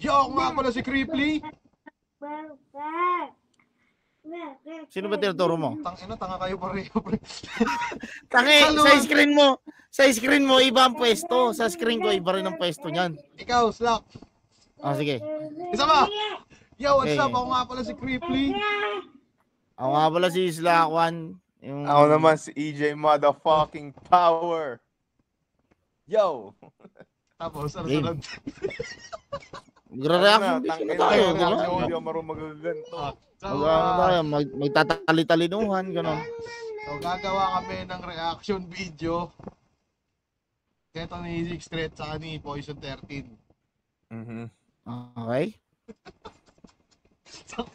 Yo, ako nga pala si Creeply. Sino ba tinuturo mo? Tanga kayo pareho. Tangi, sa screen mo. Sa screen mo, iba ang pwesto. Sa screen ko, iba rin ang pwesto niyan. Ikaw, Slack. Oh, sige. Isa ba? Yo, what's Okay. up? Ako nga pala si Creeply. Ako nga pala si Slakwan. Yung... Ako naman si EJ Motherfucking Power. Yo! Tapos, ano Game. sunod? Magre-reaction video na tayo. Hindi ako marunong magaganto. Magtatali-talinuhan, gano'n. So, gagawa kami ng reaction video. Ito ni Six Threat sa ni Poison 13. Okay.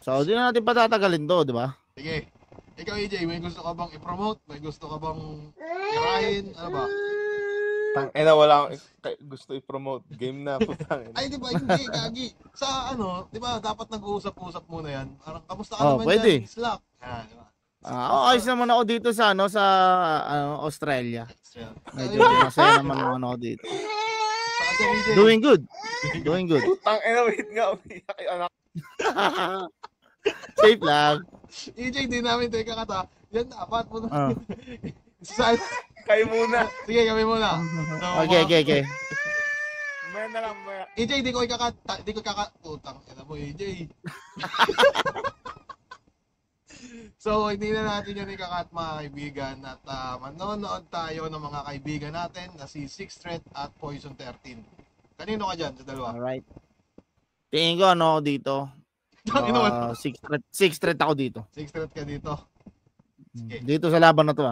So, di na natin patatagalin to, di ba? Sige. Ikaw, EJ, may gusto ka bang i-promote? May gusto ka bang tirahin? Ano ba? Tangina, wala akong gusto i-promote. Game na, putang ina. Ay, di ba? Hindi, gagi. Sa ano, di ba, dapat nag-uusap-usap muna yan. Parang, kamusta ka naman pwede. dyan, Slack? Yan, di ba? Ayos naman ako dito sa Australia. Medyo masaya naman ako ano dito. Doing good. Doing good. Tangina, wait nga. Umiyak yung anak. Safe lang. EJ, di namin tayo kakata. Yan, dapat mo Ah. Kayo muna. Sige, kami muna. So, Okay. Maya na lang, maya. EJ, di ko putang, ina mo, EJ. So, hindi na natin yan ikakat, mga kaibigan. At manonood tayo ng mga kaibigan natin na si Six Threat at Poison 13. Kanino ka dyan sa dalawa? Alright. Tingin ko ano ako dito. Six threat ako dito. Six Threat ka dito. Sige. Dito sa laban na to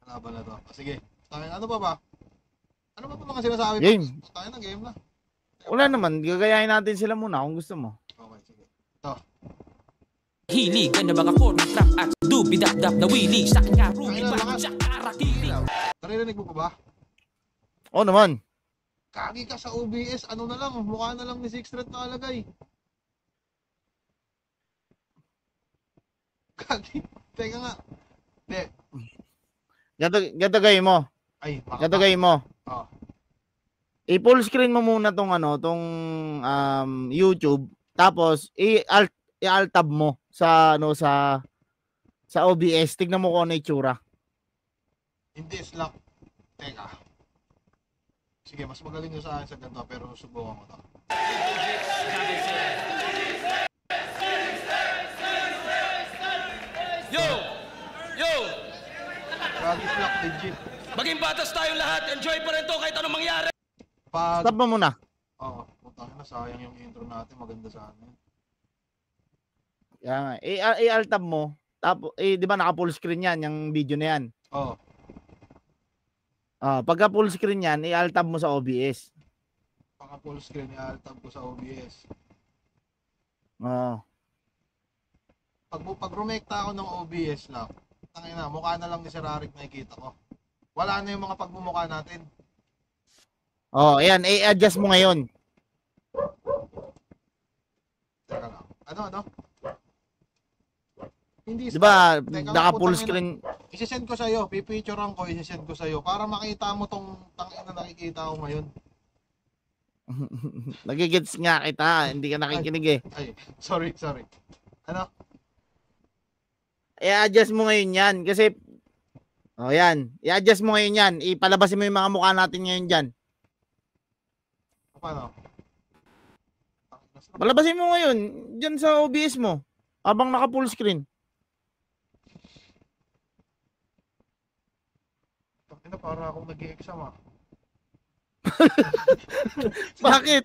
Laban na to. Sige. Ano pa ba? Ano pa mga sinasabi? Game. Tayo na, game na. Wala naman. Gagayahin natin sila muna kung gusto mo. Okay, sige. Ito. Hiligan na mga form trap at dubidap-dap na wili sa kanya rugi pa siya karakili. Naririnig mo pa ba? Oo naman. Kagi ka sa OBS, ano na lang, mukha na lang ni Six Threat nakalagay. Kagi, teka nga. Hindi. Gatagay mo. Ay, Gatagay mo. Oh. I-full screen mo muna tong YouTube, tapos i-alt tab mo sa sa OBS. Tignan mo kung ano itsura. Hindi, Slack. Teka. Sige, mas magaling nyo sa akin sa ganito, pero subukan ko to. Yo! Kagi, Slack, legit. Maging batas tayong lahat. Enjoy pa rin to kahit anong mangyari. Pag... Stop mo muna. Oo, putang na, sayang yung intro natin, maganda sana. Yan. I-alt tab mo. Tapos, di ba naka-full screen yan, yung video na yan. Oo. Pagka full screen yan, i-alt tab mo sa OBS. Paka full screen, i-alt-tab ko sa OBS. Oo. Pag rumekta ako ng OBS lang, tangina, mukha na lang ni Sir Arik nakikita ko. Wala na yung mga pagmumukha natin. Ayan, i-adjust mo ngayon. Teka lang. Ano? Hindi. Di ba, Teka, naka full putang ina. screen. Isisend ko sa'yo, pipicturean ko, isisend ko sa'yo para makita mo tong tangina na nakikita ko ngayon. Nagigits nga kita, hindi ka nakikinig eh. Ay, sorry. Ano? I-adjust mo ngayon yan kasi yan. I-adjust mo ngayon yan. Ipalabasin mo yung mga mukha natin ngayon dyan. Paano? Palabasin mo ngayon dyan sa OBS mo habang naka full screen. Tangina, para akong nag-i-exam Bakit?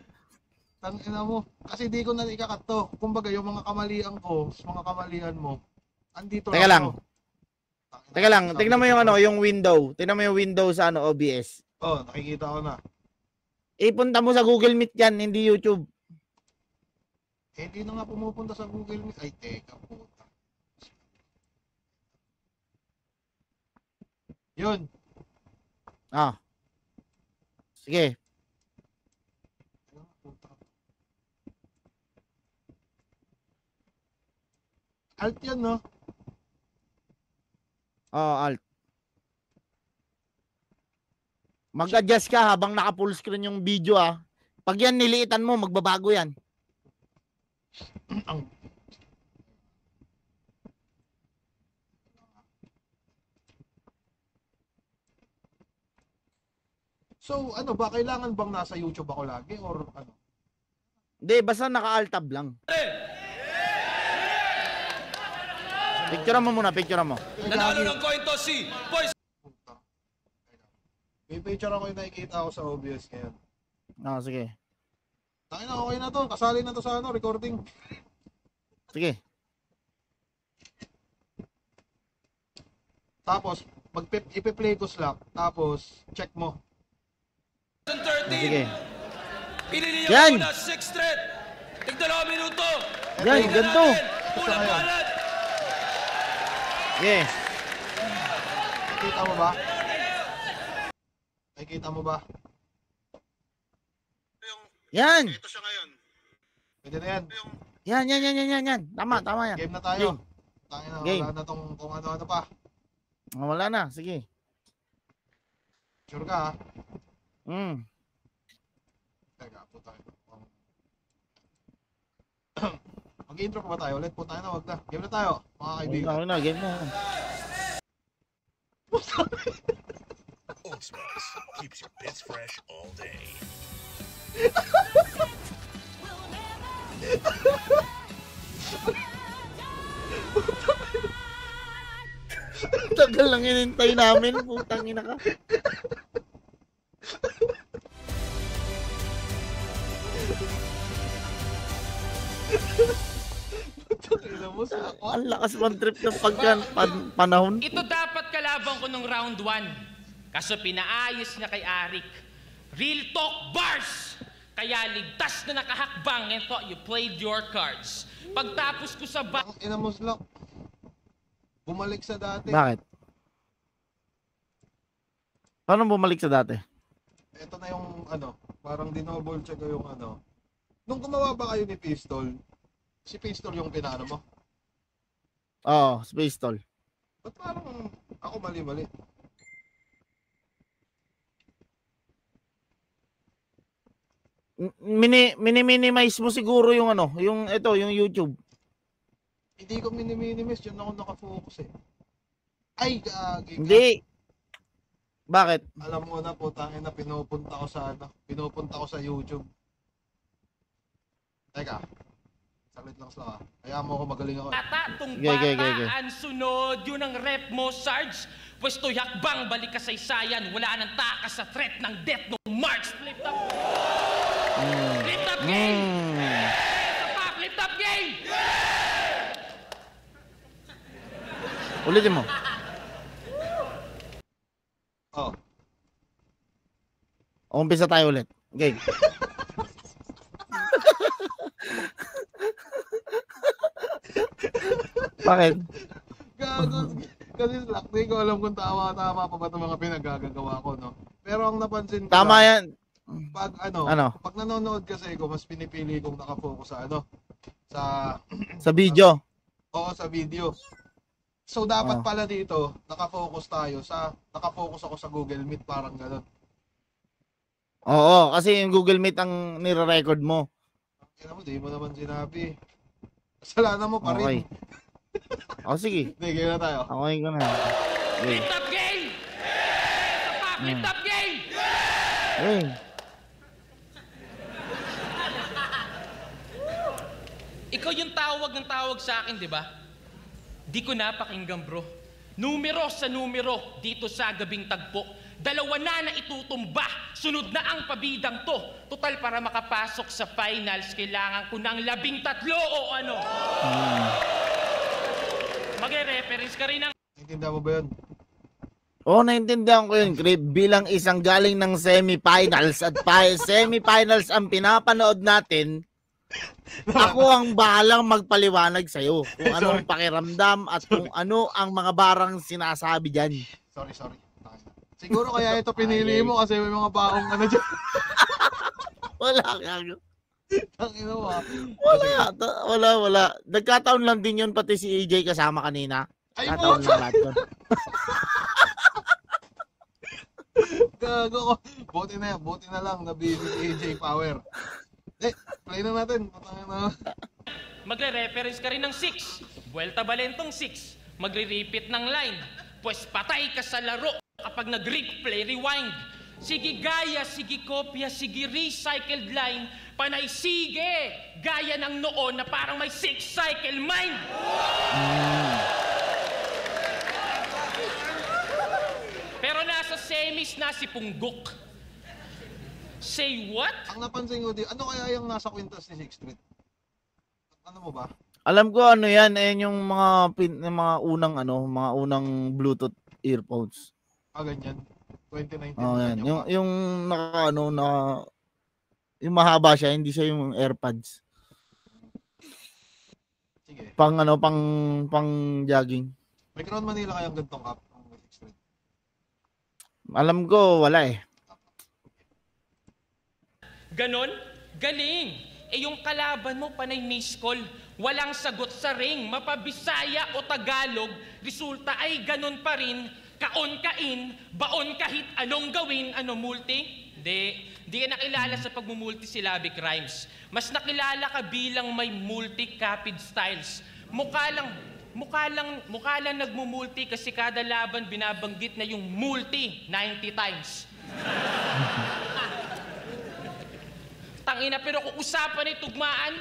Tangina mo. Kasi di ko na ikakat to. Kumbaga, yung mga kamalian ko, mga kamalian mo, andito Teka lang. ako. Teka lang, tingnan mo yung yung window. Tingnan mo yung window sa OBS. Oh, nakikita ko na. Ipunta mo sa Google Meet yan, hindi YouTube. Hindi na nga pumupunta sa Google Meet. Ay, teka, puta. Yun. Sige. Alt yan, no? Alt. Mag-adjust ka habang naka full screen yung video Pag yan niliitan mo, magbabago yan. Ang So, ano ba, kailangan bang nasa YouTube ako lagi or ano? Hindi, basta naka-altab lang. Picture mo muna, picture mo. Nanalo ng coin toss si Boys. Puta. May picture ako yung nakikita ko sa OBS ngayon. Sige. Tayo na, okay na to. Kasali na to sa ano, recording. Sige. Tapos, ipi-play ko slack. Tapos, check mo. 13. Sige. Pinili Yan. niya muna 6th threat. Tig-2 minuto. Yan, ganito. Unang palad. Sige. Nakikita mo ba? Nakikita mo ba? Yan. Ito siya ngayon. Pwede na yan. Yan. Tama yan. Game na tayo. Game. Tayo na, Game. wala na tong kung ano-ano pa. Wala na, sige. Sure ka ha? Teka, po tayo. Mag-intro pa ba tayo ulit? Po tayo na, wag na. Game na tayo, mga kaibigan. Okay na, game na. Old Spice keeps your bits fresh all day. Tagal lang inintay namin, putang ina ka. Ang lakas man trip ng panahon. Ito dapat kalabang ko nung round 1. Kaso pinaayos niya kay Arik. Real talk bars! Kaya ligtas na nakahakbang and thought you played your cards. Pagtapos ko sa Ang ina mo slack. Bumalik sa dati. Bakit? Paano bumalik sa dati? Ito na yung ano, parang dinouble check ko yung ano. Nung gumawa ba kayo ni Pistol, si Pistol yung pinano mo? Oo, Space Toll. Ba't parang ako mali-mali? Minimize mo siguro yung ano, yung ito, yung YouTube. Hindi ko minimize, yun ako nakafocus eh. Ay, gagi ka. Hindi. Bakit? Alam mo na po, tangin na pinupunta ko sa YouTube. Teka, salit lang sila. Kaya mo ako magaling ako. tatatong Okay. bataan sunod. Yun ang rep mo, Sarge. Pwesto yakbang balik kasaysayan. Wala nang takas sa threat ng death no March. Flip top. Flip top game. Flip top game. Ulitin mo. Oh. Umpisa tayo ulit. Okay. Bakit? Gago. Kasi slack, di ko alam kung tama pa ba itong mga pinagagagawa ko, no? Pero ang napansin ko Tama lang, yan. pag pag nanonood kasi ko, mas pinipili kong nakafocus sa Sa video. oo, sa video. So dapat pala dito, nakafocus ako sa Google Meet, parang gano'n. Oo, kasi yung Google Meet ang nire-record mo. Kaya mo, di mo naman sinabi. Kasalanan mo pa rin. O sige. Hindi, kaya na tayo. Okay ko na. Okay. Flip top game. Flip top game. Okay. Ikaw yung tawag ng tawag sa akin, di ba? Di ko napakinggan, bro. Numero sa numero dito sa gabing tagpo. 2 na itutumba. Sunod na ang pabidang to. Total, para makapasok sa finals, kailangan ko ng 13 o ano. Mag-reference ka rin ng... Naintindihan mo ba yun? Oo, naintindihan ko yun, Crib. Bilang isang galing ng semifinals at semifinals ang pinapanood natin, ako ang bahalang magpaliwanag sa'yo kung ano ang pakiramdam at kung ano ang mga barang sinasabi dyan. Sorry. Siguro kaya ito pinili mo kasi may mga baong ano dyan. Wala kang... Tangina mo ah. Wala. Nagkataon lang din yun, pati si EJ kasama kanina. Ay, Nagkataon mo! lang lahat yun. Gago ko. Buti na lang na AJ Power. Play na natin. Patangin na. magre-reference ka rin ng 6. Buwelta balentong 6. Magre-repeat ng line. Pues patay ka sa laro kapag nag-replay, rewind. Sige gaya, sige kopya, sige recycled line. Panay sige, gaya ng noon na parang may 6-cycle mind. Pero nasa semis na si Punggok. Say what? Ang napansin ko, ano kaya yung nasa kwintas ni 6th Street? Ano mo ba? Alam ko ano yan, yung mga mga unang Bluetooth earphones. Ganyan. 2019. Yan. Yung yung mahaba siya, hindi siya yung AirPods. Sige. Pang jogging. May Crown Manila kayang gantong cup ng 6th Street? Alam ko wala eh. Ganon? Galing! Yung kalaban mo panay miss call, walang sagot sa ring, mapabisaya o Tagalog, resulta ay ganon pa rin, kaon kain, baon kahit anong gawin, multi? Di ka nakilala sa pagmumulti-syllabic rhymes. Mas nakilala ka bilang may multi-copied styles. Mukha lang nagmumulti kasi kada laban binabanggit na yung multi 90 times. Tangina, pero kung usapan ay tugmaan,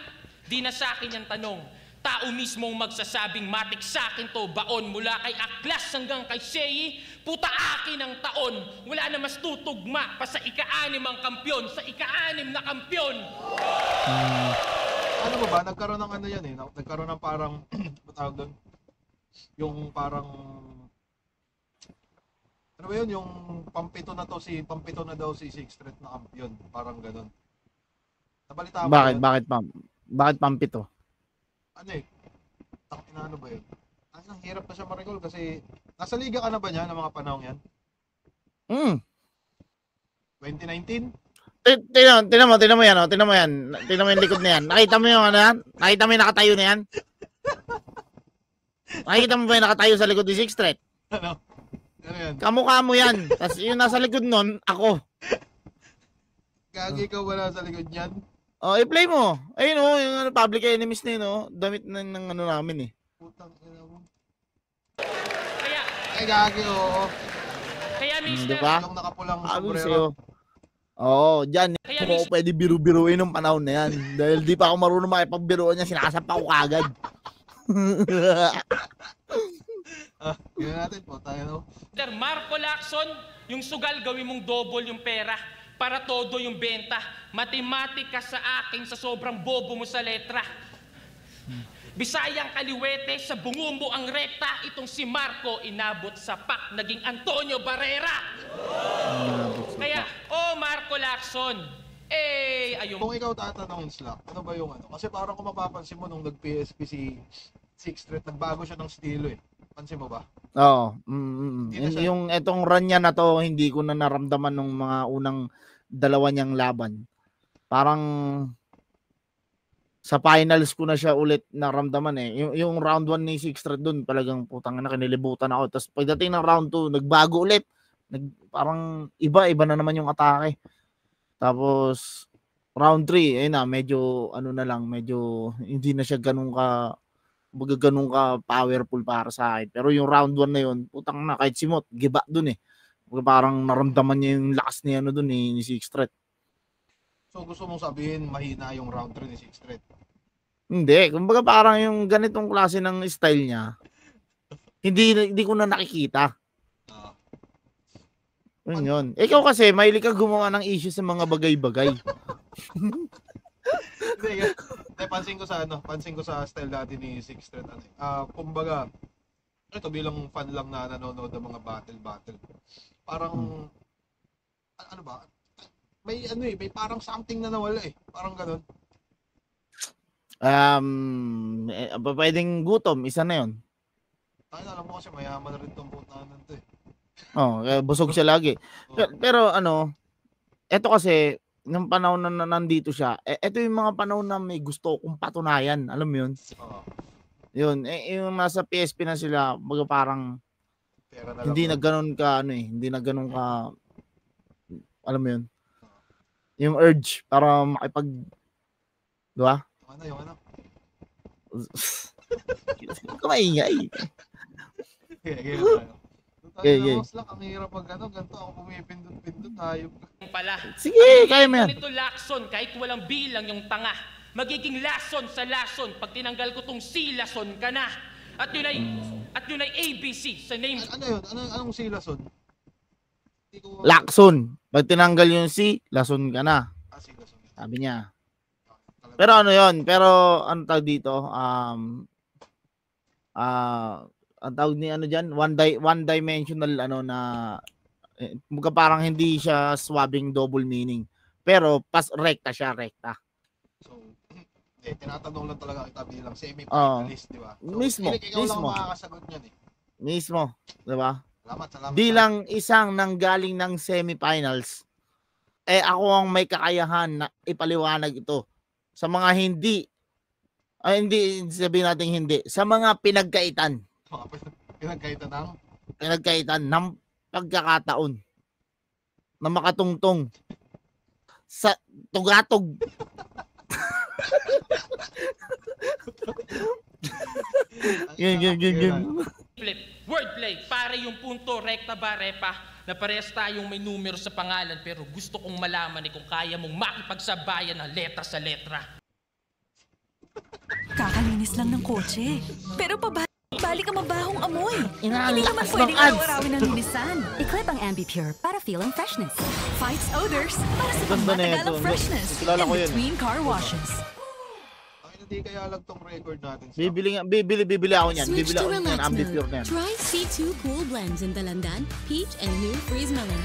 di na sa akin yung tanong. Tao mismong magsasabing matik sa akin to, baon mula kay Aklas hanggang kay Seyi, puta akin ang taon. Wala na mas tutugma pa sa ika-anim ang kampyon, sa ika-anim na kampyon. Ano mo ba? Nagkaroon ng ano yan eh. Nagkaroon ng parang, matawag doon? Yung parang, ano ba yun? Yung pampito na daw si 6th Street na kampyon. Parang ganun. Nabalita mo Bakit? yun? Bakit pampito? Ano eh? Ano ba yun? Ang hirap na siya ma-recall kasi nasa liga ka na ba niya ng mga panahon yan? 2019? Tingnan mo yan. Tingnan mo yung likod na yan. Nakita mo yung ano yan? Nakita mo yung nakatayo na yan? Nakita mo ba yung nakatayo sa likod ni 6th Street? Ano yan? Kamukha mo yan. Tapos yung nasa likod nun, ako. Gagi ka wala sa likod niyan? I-play mo. Ayun yung public enemies na yun, damit ng ano namin eh. Putang ina mo. Kaya, Ay, gagi, oo. kaya mister, Diba? Yung nakapulang Sabi sombrero. sa'yo. Oo, dyan. Kaya Kung ako pwede biru-biruin ng panahon na yan. Dahil di pa ako marunong makipagbiruan niya, sinasampa ko kagad. Yun natin po, tayo no? Mr. Marco Lacson, yung sugal gawin mong double yung pera para todo yung benta. Matematika sa akin sa sobrang bobo mo sa letra. Bisayang kaliwete, sa bungo mo ang rekta. Itong si Marco inabot sa pak, naging Antonio Barrera. Kaya, Marco Lacson, ayun. Kung ikaw tatanungin, Slack, ano ba yung ano? Kasi parang kung mapapansin mo nung nag-PSP si 6th Street, nagbago siya ng estilo eh. Pansin mo ba? Oo. Siya- Yung etong run niya na to, hindi ko na naramdaman nung mga unang dalawa niyang laban. Parang sa finals ko na siya ulit naramdaman eh. Yung round 1 ni 6th Street dun, talagang putang na kinilibutan ako. Tapos pagdating ng round 2, nagbago ulit. Parang iba na naman yung atake. Tapos round 3, ayun na, medyo medyo hindi na siya ganun ka powerful para sa akin. Pero yung round 1 na yun, putang na, kahit si Mot, giba dun eh. Parang naramdaman niya yung lakas niya dun ni 6th Street. So gusto mong sabihin, mahina yung round 3 ni 6th Street? Hindi, kumbaga parang yung ganitong klase ng style niya, hindi ko na nakikita. Yun. Ikaw kasi, mahilig ka gumawa ng issue sa mga bagay-bagay. Hindi, pansin ko sa style dati ni 6th Street. Kumbaga, ito bilang fan lang na nanonood ng mga battle. Parang, ano ba? May parang something na nawala eh. Parang ganun. Pwedeng gutom, isa na yun. Alam mo kasi mayaman na rin itong putanan to eh. Busog siya lagi. Pero eto kasi, nung panahon na nandito siya, eto yung mga panahon na may gusto kong patunayan. Alam mo yun? Yun, yung nasa PSP na sila, baga parang Pera na hindi lang. na ganun ka, hindi na ganun ka, alam mo yun? Yung urge para makipag, di ba? Yung ano? Huwag ka maingay. Game tayo. Okay, okay. Ang hirap pag ganito ako pumipindot-pindot tayo. pala. Sige, kaya mo yan. Ganito Lacson, kahit walang bilang yung tanga. Magiging lason sa lason. Pag tinanggal ko tong C, lason ka na. At yun ay ABC sa name. Ano yun? Anong silason? Hindi ko... Lakson. Pag tinanggal yung C, lason ka na. Silason. Sabi niya. Pero ano yun? Pero ano tawag dito? Ang tawag ni ano dyan? One dimensional ano na mukhang parang hindi siya swabbing double meaning. Pero rekta siya, rekta. So, tinatanong lang talaga kita bilang semi-finalist, di ba? So, Mismo. Ikaw lang makakasagot niyan eh. Mismo. Di ba? Salamat. Bilang isang nanggaling ng semifinals, ako ang may kakayahan na ipaliwanag ito sa mga hindi sabihin natin hindi, sa mga pinagkaitan ng pagkakataon na makatungtong sa tugatog. Yun. Flip. Wordplay. Pare yung punto, rekta ba, repa? Na parehas tayong may numero sa pangalan pero gusto kong malaman kung kaya mong makipagsabayan ng letra sa letra. Kakalinis lang ng kotse. Pero balik ang mabahong amoy. Hindi naman Inaalakas pwedeng ng ads. araw-arawin ng linisan. Equip ang Ambipure para feel ang freshness. Fights odors para sa Ganda na pangmatagalang ito. freshness. Kilala ko In yun. between car washes. Hindi kaya lang tong record natin. Bibili ako niyan. Switch Bibili to ako niyan, relax Ambipure mode. na yan. Try C2 Cool Blends in Dalandan, Peach, and New Freeze Melon.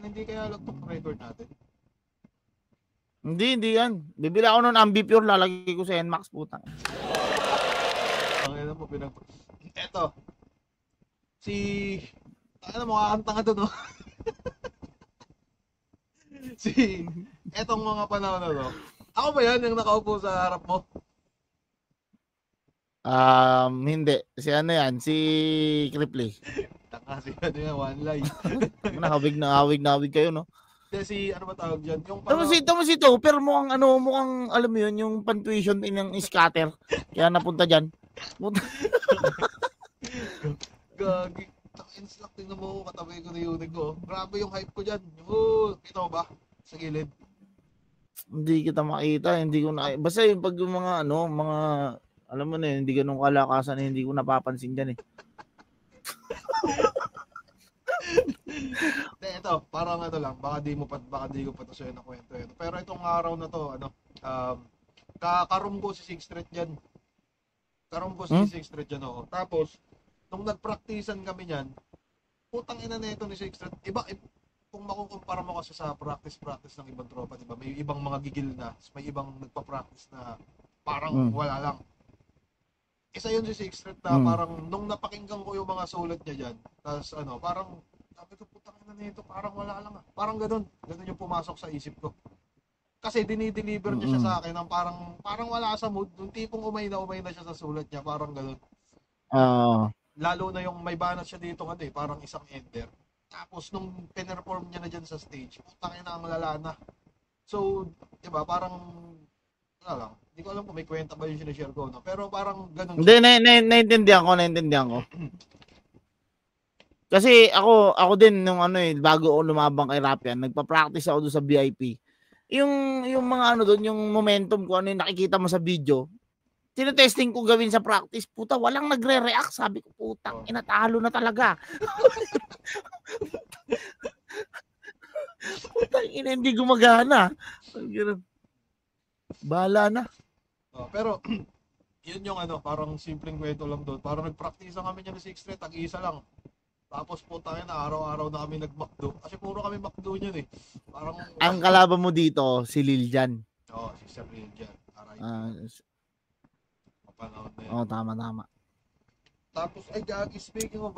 Hindi kaya lang tong record natin. Hindi yan. Bibili ako nun Ambipure, lalagay ko sa NMAX, putang. Ang ina mo Eto. Mo kakanta nga to, no? Etong mga panahon na to. Ako ba yan yung nakaupo sa harap mo? Hindi. Si ano yan? Si Cripley. Taka si ano yan, one line. Nawig kayo, no? Kasi ano ba tawag dyan? Yung Tama si Topper mo mukhang alam mo yun, yung pan-tuition ng scatter. Kaya napunta dyan. Gagi. Takin-slack, tingnan mo, katabi ko na yunig ko. Grabe yung hype ko dyan. Kita mo ba? Sa gilid. Hindi kita makita, hindi ko na. Basta yung pag yung mga alam mo na, hindi ganun kalakasan, hindi ko napapansin dyan eh. Ito, parang ano lang, baka di ko pa to sa'yo na kwento yun. Pero itong araw na to, karoom ko si Sixth Street dyan. Sixth Street dyan, oo. Tapos, nung nagpraktisan kami niyan, putang ina na ito ni Sixth Street. Kung makukumpara mo kasi sa practice ng ibang tropa, diba? May ibang mga gigil na, may ibang nagpa-practice na parang wala lang. Isa yun si Sixth Street na parang nung napakinggan ko yung mga sulat niya dyan, tapos parang sabi ko, putang ina nito, parang wala lang ah. Parang ganun yung pumasok sa isip ko. Kasi dinideliver niya siya sa akin ng parang wala sa mood, yung tipong umay na siya sa sulat niya, parang ganun. Lalo na yung may banat siya dito parang isang ender. Tapos nung pinerform niya na dyan sa stage, putang ina ang lala na. So, diba, parang wala lang. Hindi ko alam kung may kwenta ba yung sinishare ko, no? Pero parang ganun. Hindi, naintindihan ko. Kasi ako din nung bago ako lumabang kay Rapian, nagpa-practice ako doon sa VIP. Yung mga doon, yung momentum ko, yung nakikita mo sa video, tinetesting ko gawin sa practice, puta, walang nagre-react. Sabi ko, putang, inatalo na talaga. Putang, hindi gumagana. Bahala na. Pero, yun yung parang simpleng kwento lang doon. Parang nag-practice kami niya ng Sixth Street, tag-isa lang. Tapos putang ina, araw-araw na kami nag-McDo. Kasi puro kami McDo niyan eh. Parang, ang kalaban mo dito, si Liljan. Oo, si Sir Liljan. Tama. Tapos, gagi, speaking of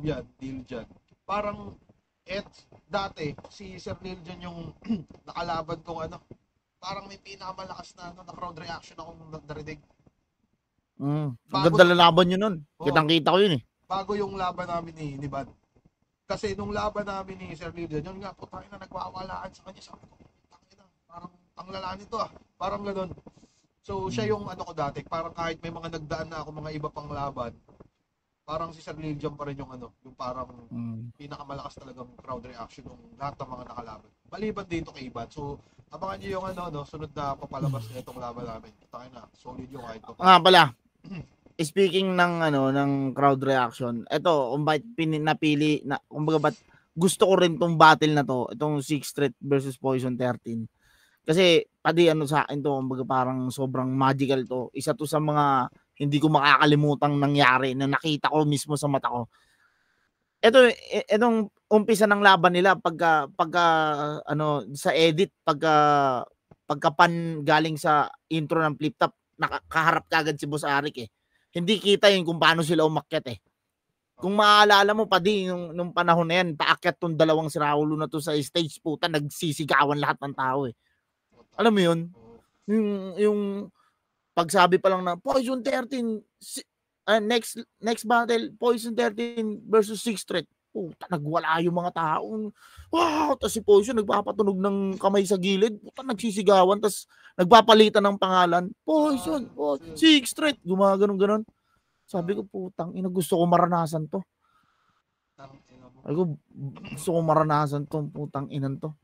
yan, Liljan. Parang, dati, si Sir Liljan yung nakalaban kong parang may pinakamalakas na crowd reaction akong narinig. Ang ganda lalaban yun nun. Kitang-kita ko yun eh. Bago yung laban namin ni Bad. Kasi nung laban namin ni Sir Liljan, yun nga, putangin na nagwawalaan sa kanya. Sabi ko, putangin na, parang ang lala nito ah. Parang ganun. So, siya yung ano ko dati, parang kahit may mga nagdaan na ako mga iba pang laban, parang si Sir Lil Jon pa rin yung ano, yung parang pinakamalakas talagang crowd reaction ng lahat ng mga nakalaban. Maliban dito kay Iban. So, abangan niyo yung ano, no, sunod na papalabas na itong laban namin. Tayo na, solid yung kahit pa. Nga pala. Speaking ng ano ng crowd reaction, eto kung bakit napili na kumbaga ba't gusto ko rin tong battle na to, itong Sixth Street versus Poison 13. Kasi pati ano sa akin to, kumbaga parang sobrang magical to. Isa to sa mga hindi ko makakalimutang nangyari na nakita ko mismo sa mata ko. Etong umpisa ng laban nila pagka ano sa edit pagkapan galing sa intro ng flip top, nakaharap kagad si Boss Arik eh. Hindi kita yun kung paano sila umakyat eh. Kung maaalala mo pa din nung panahon na yan, paakyat tong dalawang siraulo na to sa stage, puta, nagsisigawan lahat ng tao eh. Alam mo yun? Yung pagsabi pa lang na Poison 13, next battle, Poison 13 versus Sixth Street. Puta, nagwala yung mga tao. Wow! Tapos si Poison nagpapatunog ng kamay sa gilid. Puta, nagsisigawan. Tapos nagpapalitan ng pangalan. Poison, Sixth Street. Gumaganon-ganon. Sabi ko, putang ina, gusto ko maranasan to. Sabi ko, gusto ko maranasan to. Putang inan to.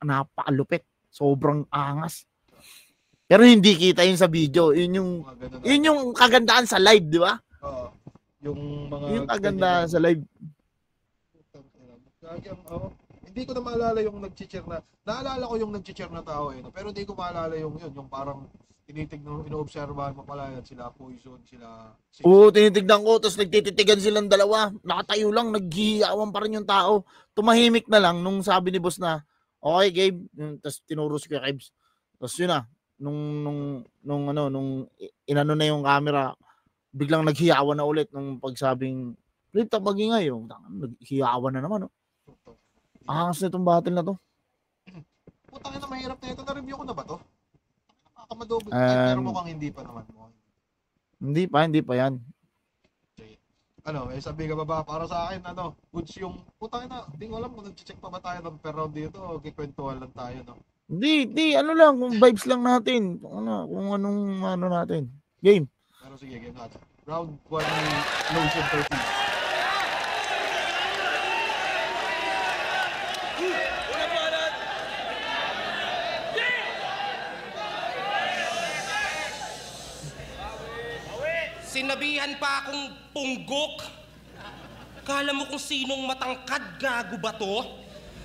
Napakalupit. Sobrang angas. Pero hindi kita yun sa video. Yun yung kagandaan sa live, di ba? Oo. Yung mga... Yung kagandaan sa live. Hindi ko na maalala yung nag-cheer na. Naalala ko yung nag-cheer na tao eh. Pero hindi ko maalala yung parang tinitignan, inoobserbahan mo pala yan. Sila Poison, sila... Oo, tinitignan ko. Tapos nagtititigan silang dalawa. Nakatayo lang, naghihiyawan pa rin yung tao. Tumahimik na lang nung sabi ni boss na, okay, Gabe. Tapos tinuro si Kuya Kebs. Tapos yun na. Nung inano na yung camera, biglang naghiyawan na ulit nung pagsabing, Flip top magingay. Naghiyawan na naman. Angas na itong battle na to. Putang ina, mahirap na ito. Na-review ko na ba to? Nakakamadobot. Pero mukhang hindi pa naman. Hindi pa yan. Ano, sabi ka ba para sa akin, goods yung, putang ina, hindi ko alam kung nag-check pa ba tayo ng per round dito o kikwentuhan lang tayo, no? Hindi, ano lang, kung vibes lang natin. Kung anong natin. Game. Pero sige, game natin. Round 1, Lotion 13. Sinabihan pa akong punggok. Kala mo kung sinong matangkad, gago ba to?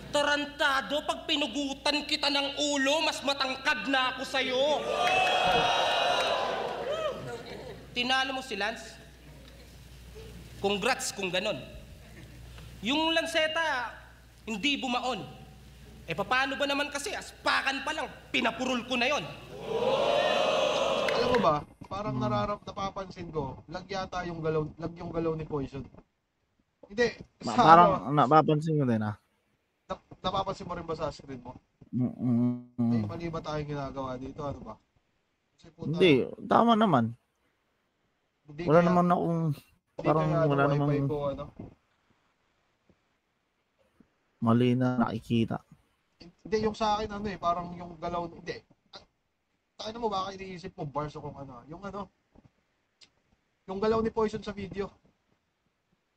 Tarantado, pag pinugutan kita ng ulo, mas matangkad na ako sa'yo. Tinalo mo si Lance? Congrats kung ganon. Yung Lanceta, hindi bumaon. Paano ba naman kasi, aspakan pa lang, pinapurol ko na yon. Alam mo ba, parang napapansin ko, lag yata yung galaw ni Poison. Hindi. Parang napapansin ko din Napapansin mo rin ba sa screen mo? May mali ba tayong ginagawa dito? Ano ba? Kasi hindi, tama naman. Wala naman akong parang wala namang mali na nakikita. Hindi, yung sa akin parang yung galaw, hindi. Tayo mo baka iniisip mo bars o kung ano. Yung galaw ni Poison sa video.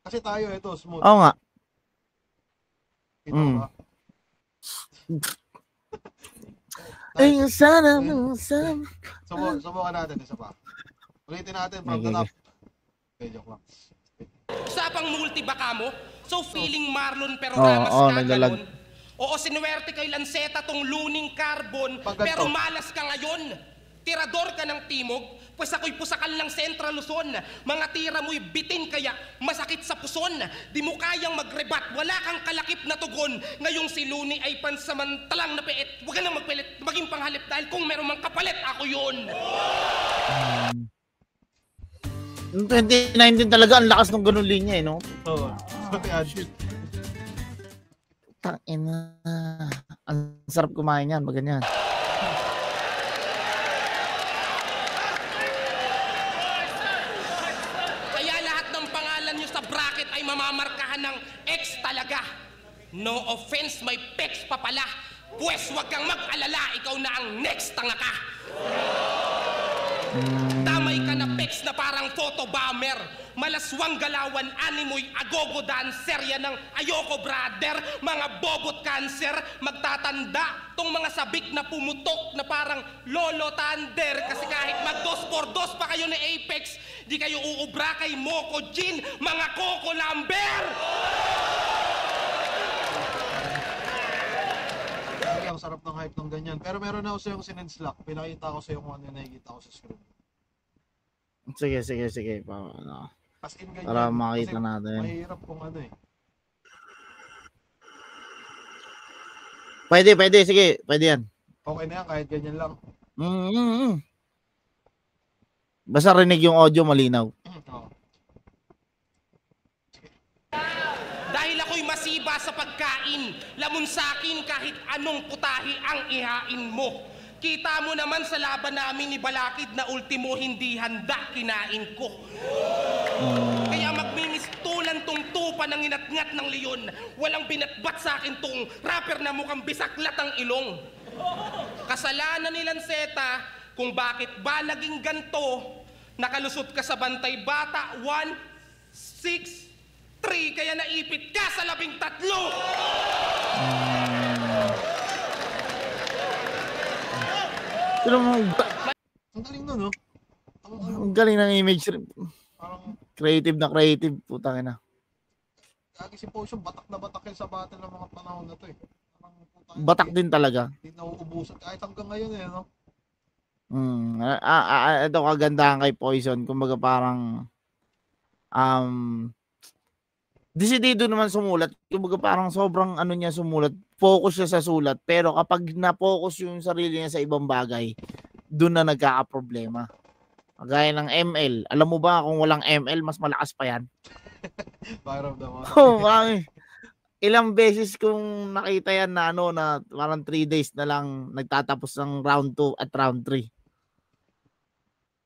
Kasi tayo ito, smooth. Oo nga. Ito ba? Ay, sana. Subukan natin, isa pa. Ulitin natin from the top. Okay, joke lang. Usapang multi baka mo? So feeling Marlon pero Ramas ka ganun? Oo, sinuwerte kay Lanceta tong luning carbon, pero malas ka ngayon. Tirador ka ng timog, pues ako'y pusakal ng Central Luzon. Mga tira mo'y bitin kaya masakit sa puson. Di mo kayang magrebat, wala kang kalakip na tugon. Ngayong si Luni ay pansamantalang napiit. Huwag ka nang magpilit, maging panghalip dahil kung meron mang kapalit, ako yun. Yung 2019 talaga, ang lakas ng ganun linya no? Oo. Tangina. Ang sarap kumain yan, maganyan. Kaya lahat ng pangalan nyo sa bracket ay mamamarkahan ng X talaga. No offense, may pecs pa pala. Pwes wag kang mag-alala, ikaw na ang next tanga ka. Damay ka na pex na parang photobomber. Malaswang galawan, animoy, agogo dancer. Yan ang ayoko brother. Mga bobot cancer, magtatanda. Tong mga sabik na pumutok na parang lolo thunder. Kasi kahit mag 2x2 pa kayo ni Apex, di kayo uubra kay Moco Gin, mga Coco Lamber! Ang sarap ng hype ng ganyan. Pero meron na ako sa'yong sinenslack. Pinakita ko sa'yo kung ano yung nakikita ko sa screen. Sige. Ano, As in ganyan. para makita Kasi natin. mahirap kung ano eh. Pwede, sige. Pwede yan. Okay na yan kahit ganyan lang. Basta rinig yung audio malinaw. Oo. Dahil ako'y masiba sa pagkain, lamon sa'kin kahit anong putahi ang ihain mo. Kita mo naman sa laban namin ni Balakid na ultimo hindi handa kinain ko. Kaya magmimistulan tong tupa ng inatngat ng leon. Walang binatbat sa akin tong rapper na mukhang bisaklat ang ilong. Kasalanan ni Lanceta kung bakit ba naging ganto. Nakalusot ka sa bantay bata 1, 6, 3, kaya naipit ka sa 13. Pero Ang galing nun, no? ang galing ng image. Parang, Creative na creative. Putang ina. lagi si Potion, batak na batak yan sa battle ng mga panahon na to eh. Parang, putang ina, Batak din talaga. Hindi nauubusan kahit hanggang ngayon eh, no? Ito kagandahan kay Poison. Kumbaga parang desidido naman sumulat. Kumbaga parang sobrang ano niya sumulat. Focus siya sa sulat. Pero kapag na-focus yung sarili niya sa ibang bagay, doon na nagkakaproblema. Kagaya ng ML. Alam mo ba kung walang ML, mas malakas pa yan? Parang naman. Oh, marami. Ilang beses kung nakita yan na ano na parang 3 days na lang nagtatapos ng round 2 at round 3.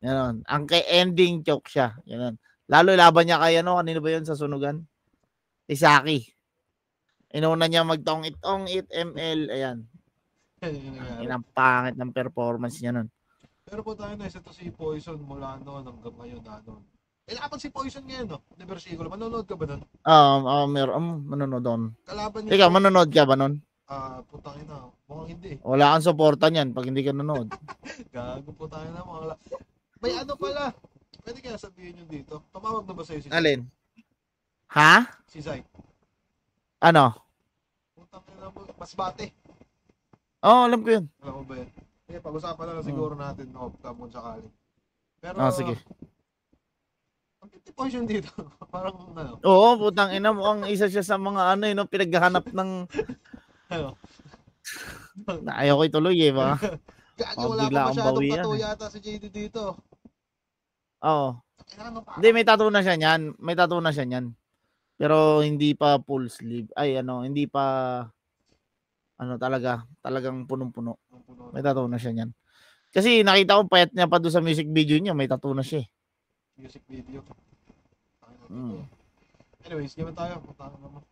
Yan. Ang kay ending choke siya. Yan. Lalo laban niya kay ano, kanino ba 'yon sa sunugan? Isaki. Inuna niya magtong-itong ML, ayan. Inang pangit ng performance niya nun. Pero po tayo na, ito si Poison mula noon hanggang ngayon na noon. Laban si Poison ngayon, no? Di versikulo. Manonood ka ba nun? Meron manonood doon. Kalaban niya. Ikaw, manonood ka ba nun? Putang ina. Mukhang hindi. Wala kang suporta niyan pag hindi ka nanonood. Gago po tayo na mga May ano pala. Pwede kaya sabihin yun dito. Tumawag na ba sa'yo si Zay? Alin? Ha? Si Zay. Ano? Putang ina mo. Masbate. Alam ko yun. Alam mo ba yan? Sige, pag-usapan na lang siguro natin off cam kung sakali. Pero, Sige. Ang Poison dito. Parang ano. Oo, putang ina mo. Ang isa siya sa mga ano, no, pinaghahanap ng... Ano? Ayaw ko ituloy eh, ba? Gagi, Oh, wala bigla pa akong masyadong bawian, tattoo eh. yata si JD dito. Oo. Ano pa? Hindi, may tattoo na siya niyan. May tattoo na siya niyan. Pero hindi pa full sleeve. Ay, hindi pa... talagang punong-puno. May tattoo na siya niyan. Kasi nakita ko payat niya pa doon sa music video niya, may tattoo na siya. Music video. Mm. Anyways, game tayo. Punta naman.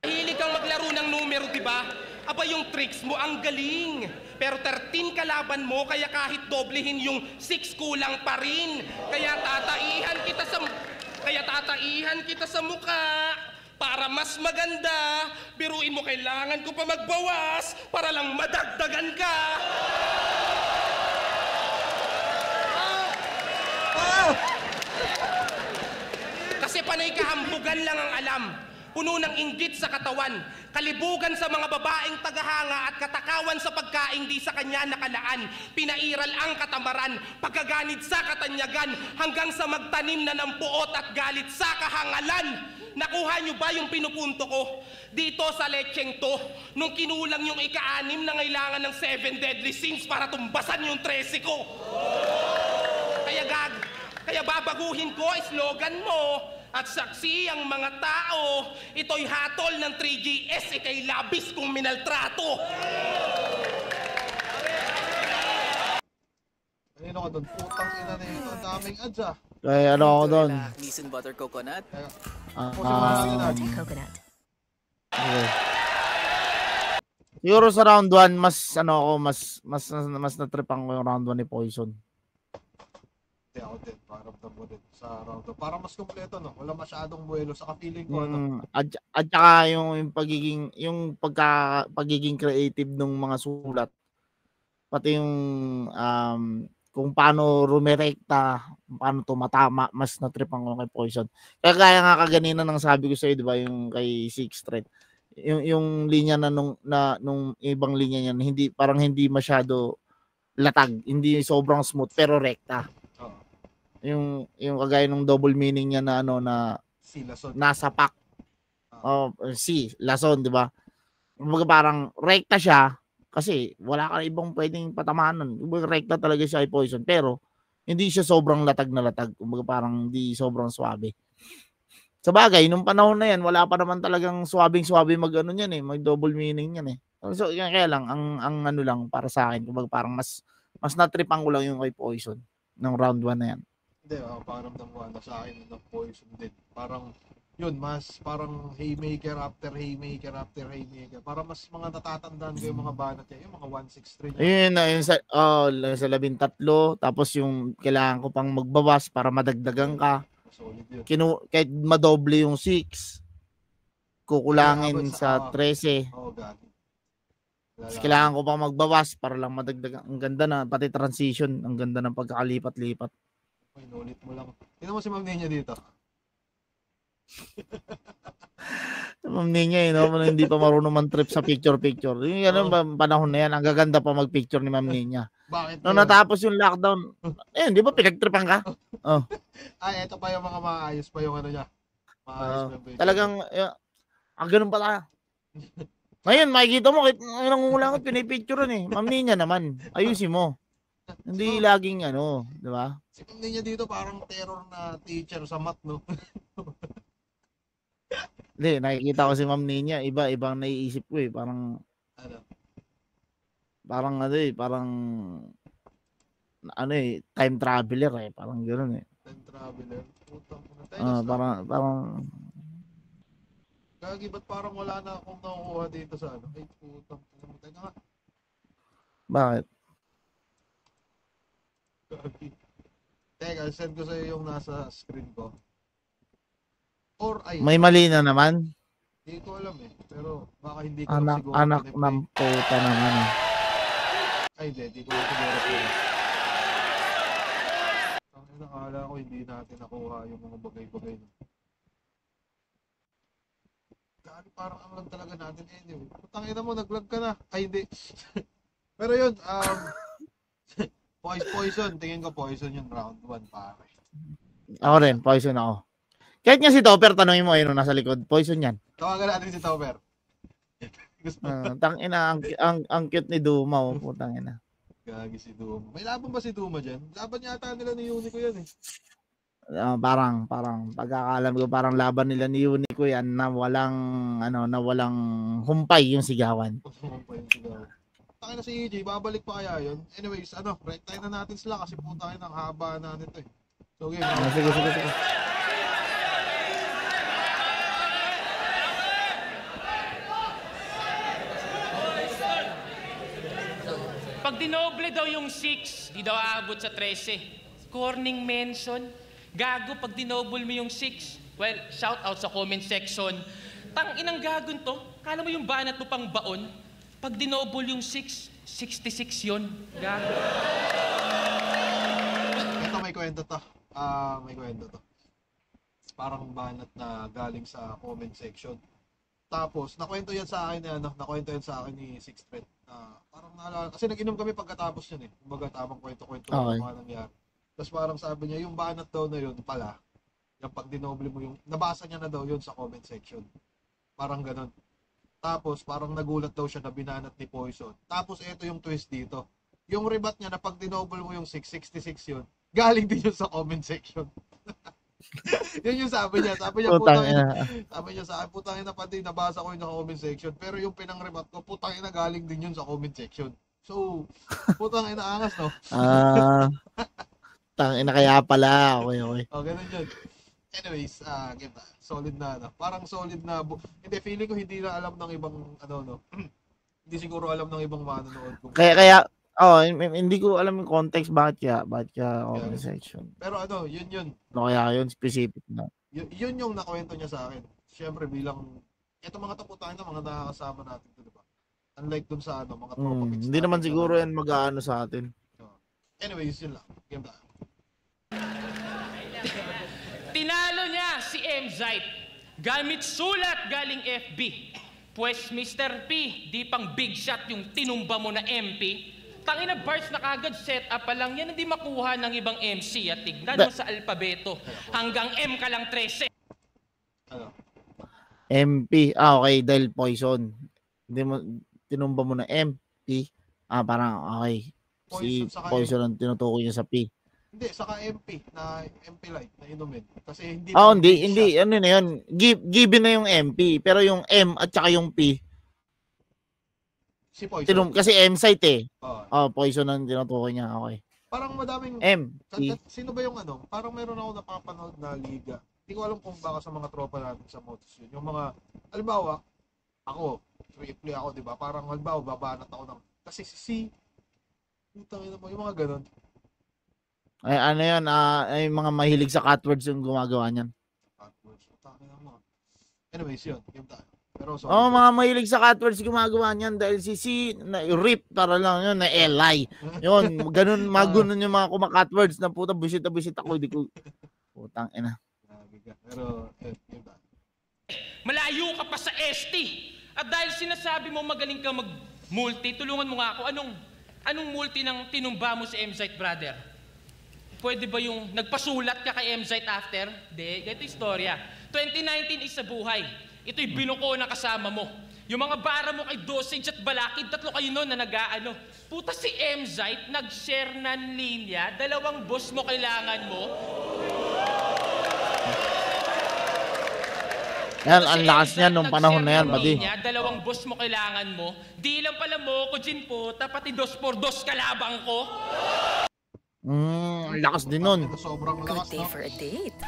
Hilig kang maglaro ng numero, di ba? Aba, yung tricks mo ang galing. Pero 13 kalaban mo, kaya kahit doblehin yung 6 kulang pa rin. Kaya tataihan kita sa mukha. Para mas maganda, biruin mo kailangan ko pa magbawas para lang madagdagan ka. Kasi panay kahambugan lang ang alam. Puno ng inggit sa katawan, kalibugan sa mga babaeng tagahanga at katakawan sa pagkain di sa kanya nakalaan. Pinairal ang katamaran, pagkaganid sa katanyagan, hanggang sa magtanim na ng puot at galit sa kahangalan. Nakuha nyo ba yung pinupunto ko? Dito sa lecheng to, nung kinulang yung ika-6 na ngailangan ng 7 deadly sins para tumbasan yung 13 ko. Kaya babaguhin ko slogan mo. At saksi ang mga tao, ito'y hatol ng 3GS, ikay labis kong minaltrato. Ayun ako doon. Putang ina na ito. Ang daming ads ah. Kaya ano ako doon? Nissan butter coconut. Coconut. Okay. Siguro sa round 1, mas na-tripan ko yung round 1 ni Poison. ako din. Paramdam ko din sa round 2. Parang mas kompleto, no? Wala masyadong buwelo. Saka feeling ko, ano? At saka yung pagiging creative ng mga sulat. Pati yung kung paano rumirekta, paano tumatama, mas natripan ko kay Poison. Kaya kaya nga kaganina ng sabi ko sa iyo, di ba, yung kay Sixth Thread. Yung linya na nung ibang linya niyan, hindi masyado latag, hindi sobrang smooth pero rekta. Oo. Yung kagaya ng double meaning niya na na Si Lason. nasa pack. Lason, di ba? Kumbaga parang rekta siya kasi wala ka ibang pwedeng patamanan. Kumbaga rekta talaga siya ay Poison pero hindi siya sobrang latag na latag. Kumbaga parang hindi sobrang swabe. Sa bagay, nung panahon na yan, wala pa naman talagang swabing-swabe mag-ano niyan mag double meaning yan So, kaya lang, ang ano lang para sa akin, kumbaga parang mas natripan ko lang yung kay Poison ng round 1 na yan. Hindi, paramdam ko sa akin ng Poison din. Parang, yun, mas parang haymaker after haymaker after haymaker. Para mas mga natatandaan ko yung mga banat niya, yung mga 1-6-3 niya. Ayun, sa 13, tapos yung kailangan ko pang magbawas para madagdagan ka. Solid yun. Kahit madoble yung 6, kukulangin sa 13. Oo, gagi. Kailangan ko pang magbawas para lang madagdagan. Ang ganda na, pati transition, ang ganda ng pagkakalipat-lipat. Inulit mo lang. Tingnan mo si Ma'am Nenya dito. Ma'am Nenya, hindi pa marunong man-trip sa picture-picture. Yung panahon na yan, ang gaganda pa mag-picture ni Ma'am Nenya. Bakit? Nung natapos yung lockdown, di ba pinagtripan ka? Eto pa yung mga maayos pa yung ano niya. Maayos pa yung picture. Talagang, ganun pala. Ngayon, makikita mo, nangungulangot, pinipicturean Ma'am Nenya naman, ayusin mo. Hindi laging di ba? Si Ma'am Nenya dito parang terror na teacher sa math, no? Hindi, nakikita ko si Ma'am Nenya, ibang naiisip ko parang time traveler parang ganoon Time traveler. Putang parang Gagi, ba't parang wala na akong nakukuha dito sa ano? Ay, putang. Teka nga. Bakit? Gagi. Teka, send ko sa'yo yung nasa screen ko. Or ay... May mali na naman? Hindi ko alam pero baka hindi ko anak ng puta naman Ay, hindi ko siguro po. Ang nakala ko hindi natin nakuha yung mga bagay-bagay. Parang ang lag talaga natin anyway. Putangina mo, naglag ka na. Ay, hindi. Pero yun, Poison. Tingin ko Poison yung round 1, pare. Ako rin, Poison ako. Kahit nga si Topper, tanongin mo nasa likod. Poison yan. Tawagan natin si Topper. Tangina, ang cute ni Duma. Putangina. Gagi si Duma. May laban ba si Duma dyan? Laban yata nila ni Unico yan parang pagkakalam ko parang laban nila ni Unico yan na walang humpay yung sigawan. Humpay yung sigawan. Tangina si EJ, babalik pa kaya yun? Anyways, rektahin na natin sila kasi putangin ang haba na nito So game. Sige. Pag dinoble daw yung 6, di daw aabot sa 13. Corning mention. Gago, pag dinoble mo yung 6, well, shout out sa comment section. Inang gagon to. Kala mo yung banat mo pang baon? Pag dinoble yung 6, 66 yun. Gago. Ito may kwento to. Parang banat na galing sa comment section. Tapos, nakwento yan sa akin ni Sixth Thread. Parang naalala, kasi nag-inom kami pagkatapos yun Kumbaga tamang kwento-kwento okay. Mga nangyari. Tapos parang sabi niya, yung banat daw na yun pala, yung pag dinoble mo yung, nabasa niya na daw yun sa comment section. Parang ganun. Tapos parang nagulat daw siya na binanat ni Poison. Tapos ito yung twist dito. Yung rebat niya na pag dinoble mo yung 666 yun, galing din yun sa comment section. Yun yung sabi niya. Sabi niya, putangin na pati nabasa ko yung comment section. Pero yung pinang-rebat ko, putangin na galing din yun sa comment section. So, putangin na angas, no? Tangina kaya pala. Okay. Ganun yun. Anyways, solid na Parang solid na hindi, feeling ko hindi na alam ng ibang hindi siguro alam ng ibang manonood. Kaya Hindi ko alam yung context bakit kaya comment section. Pero ano, yun. Ano kaya yun, specific na. Yun yung nakwento niya sa akin. Siyempre bilang, ito mga taputan na mga nakakasama natin, di ba? Unlike dun sa ano, mga tropa mates Hindi naman natin, siguro yan mag-aano sa atin. Anyways, yun lang. Game tayo. Tinalo niya si M-Zite gamit sulat galing FB. Pues Mr. P, di pang big shot yung tinumba mo na MP. Tangina bars na kagad set up pa lang yan, hindi makuha ng ibang MC at tignan mo sa alpabeto. Hanggang M ka lang 13. Ano? MP. Okay, dahil poison. Hindi mo, tinumba mo na MP. Parang okay. Si poison ang tinutukoy niya sa P. Hindi, saka MP na MP light na inumin. Kasi hindi hindi. Ano na yun? Given na yung MP. Pero yung M at saka yung P. Si poison. Kasi M-site eh. Poison ang tinutukoy niya. Okay. Parang madaming... M. Sino ba yung ano? Parang meron ako napapanood na liga. Hindi ko alam kung baka sa mga tropa natin sa motos yun. Yung mga, halimbawa, ako, triple ako, di ba? Parang halimbawa, babanat ako ng... Kasi si putang ina mo, yung mga ganun. Ay, ano yan, ay mga mahilig sa catwords yung gumagawa niyan. Catwords, putang ina mo. Anyways, yun, game tayo. Pero so, mga mahilig sa catwords gumagawa niyan dahil si na rip para lang yun na LI. Yun, ganun magunon yung mga kumaka-catwords na puta busit ako, hindi ko putang ina. Pero game tayo. Malayo ka pa sa ST. At dahil sinasabi mo magaling ka mag-multi, tulungan mo nga ako. Anong multi ng tinumba mo si M-Zite, brother? Pwede ba yung nagpasulat ka kay M-Zite after? Di, ganito istorya. 2019 is sa buhay. Ito'y binuko na kasama mo. Yung mga bara mo kay Dosage at Balakid, 3 kayo noon na nag-aano. Puta si M-Zite, nag-share ng linya, 2 boss mo kailangan mo. Yan, ang lakas niyan nung panahon na yan, pati. 2 boss mo kailangan mo. Di lang pala mo, Kujin po, pati 2x2 kalabang ko. Ang lakas din nun. Sobrang lakas, Good day for a date.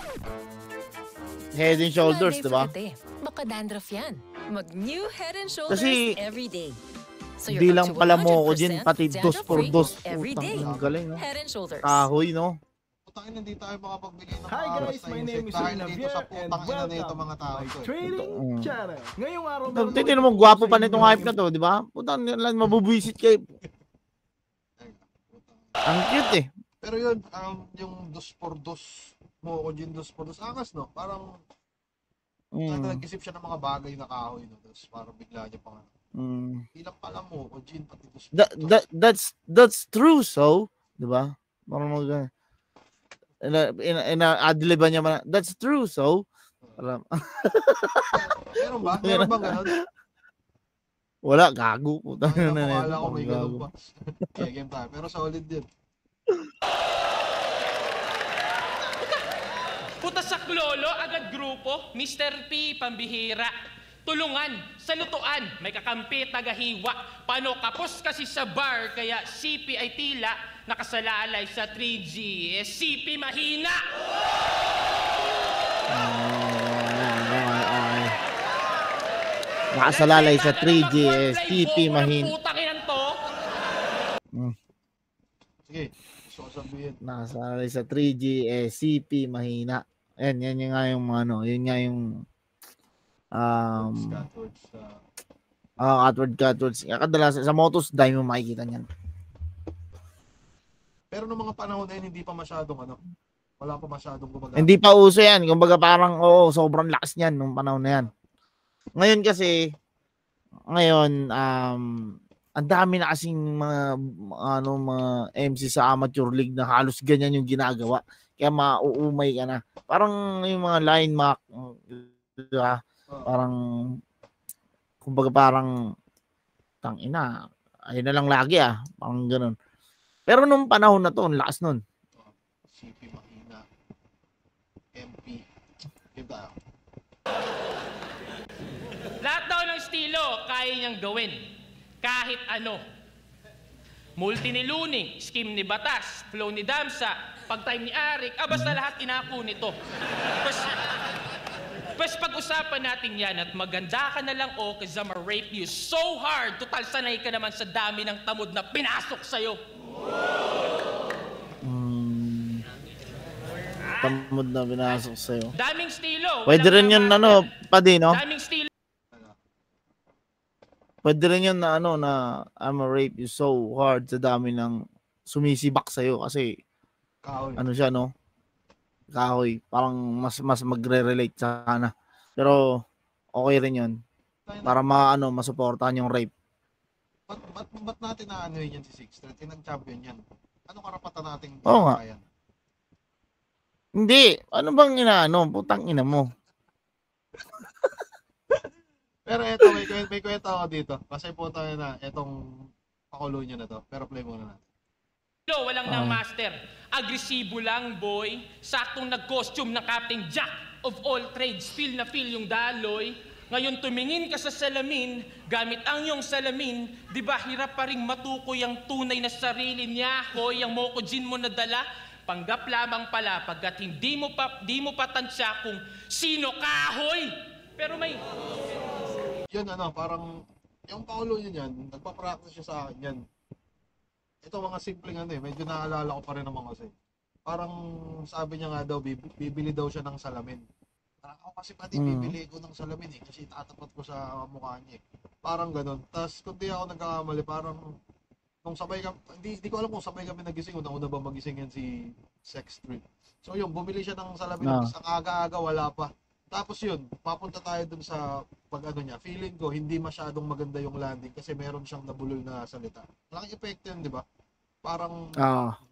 Head and shoulders, di ba? Baka dandruff yan. Mag-new Head and Shoulders Kasi, every day. So hindi you're lang up to pala mo ko 100% din, pati 2x2. every day. Ang galing, no? Head and Shoulders. Kahoy, no? Putang ina, hindi tayo makapagbigay ng Hi guys, my name is dahil Javier dito sa and putang ina nito welcome mga tao my to. trading channel. Ngayong araw Tingnan mo, gwapo pa nitong hype na to, di ba? Putang ina, mabubuisit kayo. Ang cute eh. Pero yun, yung 2x2 mo ko din 2x2 angas, no? Parang nag-isip siya ng mga bagay na kahoy, no? Tapos parang bigla niya pang ilang pala mo ko din pati 2x2. That's true, so, di ba? Parang mag adliban niya man. That's true, so. Meron ba? Meron bang ganun? Wala, gago. Putang Ay, ina na. akala ko may ganun pa. Kaya game tayo. Pero solid din. Puta sa klolo, agad grupo, Mr. P, pambihira. Tulungan, sa lutuan, may kakampi, tagahiwa. Paano kapos kasi sa bar, kaya CP ay tila, nakasalalay sa 3G. CP mahina! Nakasalalay sa 3G, CP mahina. Putakinan to. Sige, gusto ko sabihin. Nakasalalay sa 3G, CP mahina. Yan yung nga yung ano, yun nga yung catwords. Kadalasan sa motos, dahil mo makikita niyan. Pero nung mga panahon na yun, hindi pa masyadong wala pa masyadong gumagamit. Hindi pa uso yan. Kumbaga parang, sobrang lakas niyan nung panahon na yan. Ngayon kasi, ang dami na kasing mga MC sa amateur league na halos ganyan yung ginagawa. Kaya mauumay ka na. Parang yung mga line mark, diba? Parang, kumbaga parang, tangina, ayun na lang lagi parang ganun. Pero nung panahon na to, ang lakas nun. CP mahina. MP. Diba? Lahat daw ng estilo, kaya niyang gawin. Kahit ano. Multi ni Looney, scheme ni Batas, flow ni Damsa, pag-time ni Arik, basta lahat inako nito. Pues pag-usapan natin yan at maganda ka na lang cause I'ma rape you so hard. Total sanay ka naman sa dami ng tamod na pinasok sa'yo. Tamod na binasok sa'yo. Daming estilo. Pwede rin yun, ano, padi, no? Daming estilo. Pwede rin yun na, ano, na I'ma rape you so hard sa dami ng sumisibak sa'yo kasi, Kahoy. ano siya, no? Kahoy. Parang mas magre-relate sana. Pero, okay rin yun. Para masuportahan yung rape. Ba't natin naanoy yan si Six Thread? Nag-champion yan. Ano karapatan nating Oo nga. yan? Hindi. Ano bang inaano? Putang ina mo. Pero eto, may kwento ako dito. Kasi po tayo na etong pakulo nyo na to. Pero play muna natin. Walang nang master. Agresibo lang, boy. Saktong nag-costume ng Captain Jack of all trades. Feel na feel yung daloy. Ngayon tumingin ka sa salamin, gamit ang iyong salamin, di ba hirap pa rin matukoy ang tunay na sarili niya, hoy, ang mokojin mo na dala, panggap lamang pala pagkat di mo pa tansya kung sino ka, hoy. Pero may... Yun parang, yung pakulo nyo yan, nagpa-practice siya sa akin yan. Ito mga simpleng medyo naalala ko pa rin naman kasi. Parang sabi niya nga daw, bibili daw siya ng salamin. Ako kasi pati bibili ko ng salamin kasi tatapat ko sa mukha niya. Parang ganun. Tapos kung di ako nagkakamali, parang nung sabay kami, hindi ko alam kung sabay kami nagising o nauna ba magising yan si Sex Street. So yun, bumili siya ng salamin sa aga-aga, wala pa. Tapos yun, papunta tayo dun sa niya. Feeling ko, hindi masyadong maganda yung landing kasi meron siyang nabulol na salita. Malaking epekto yun, di ba? Parang,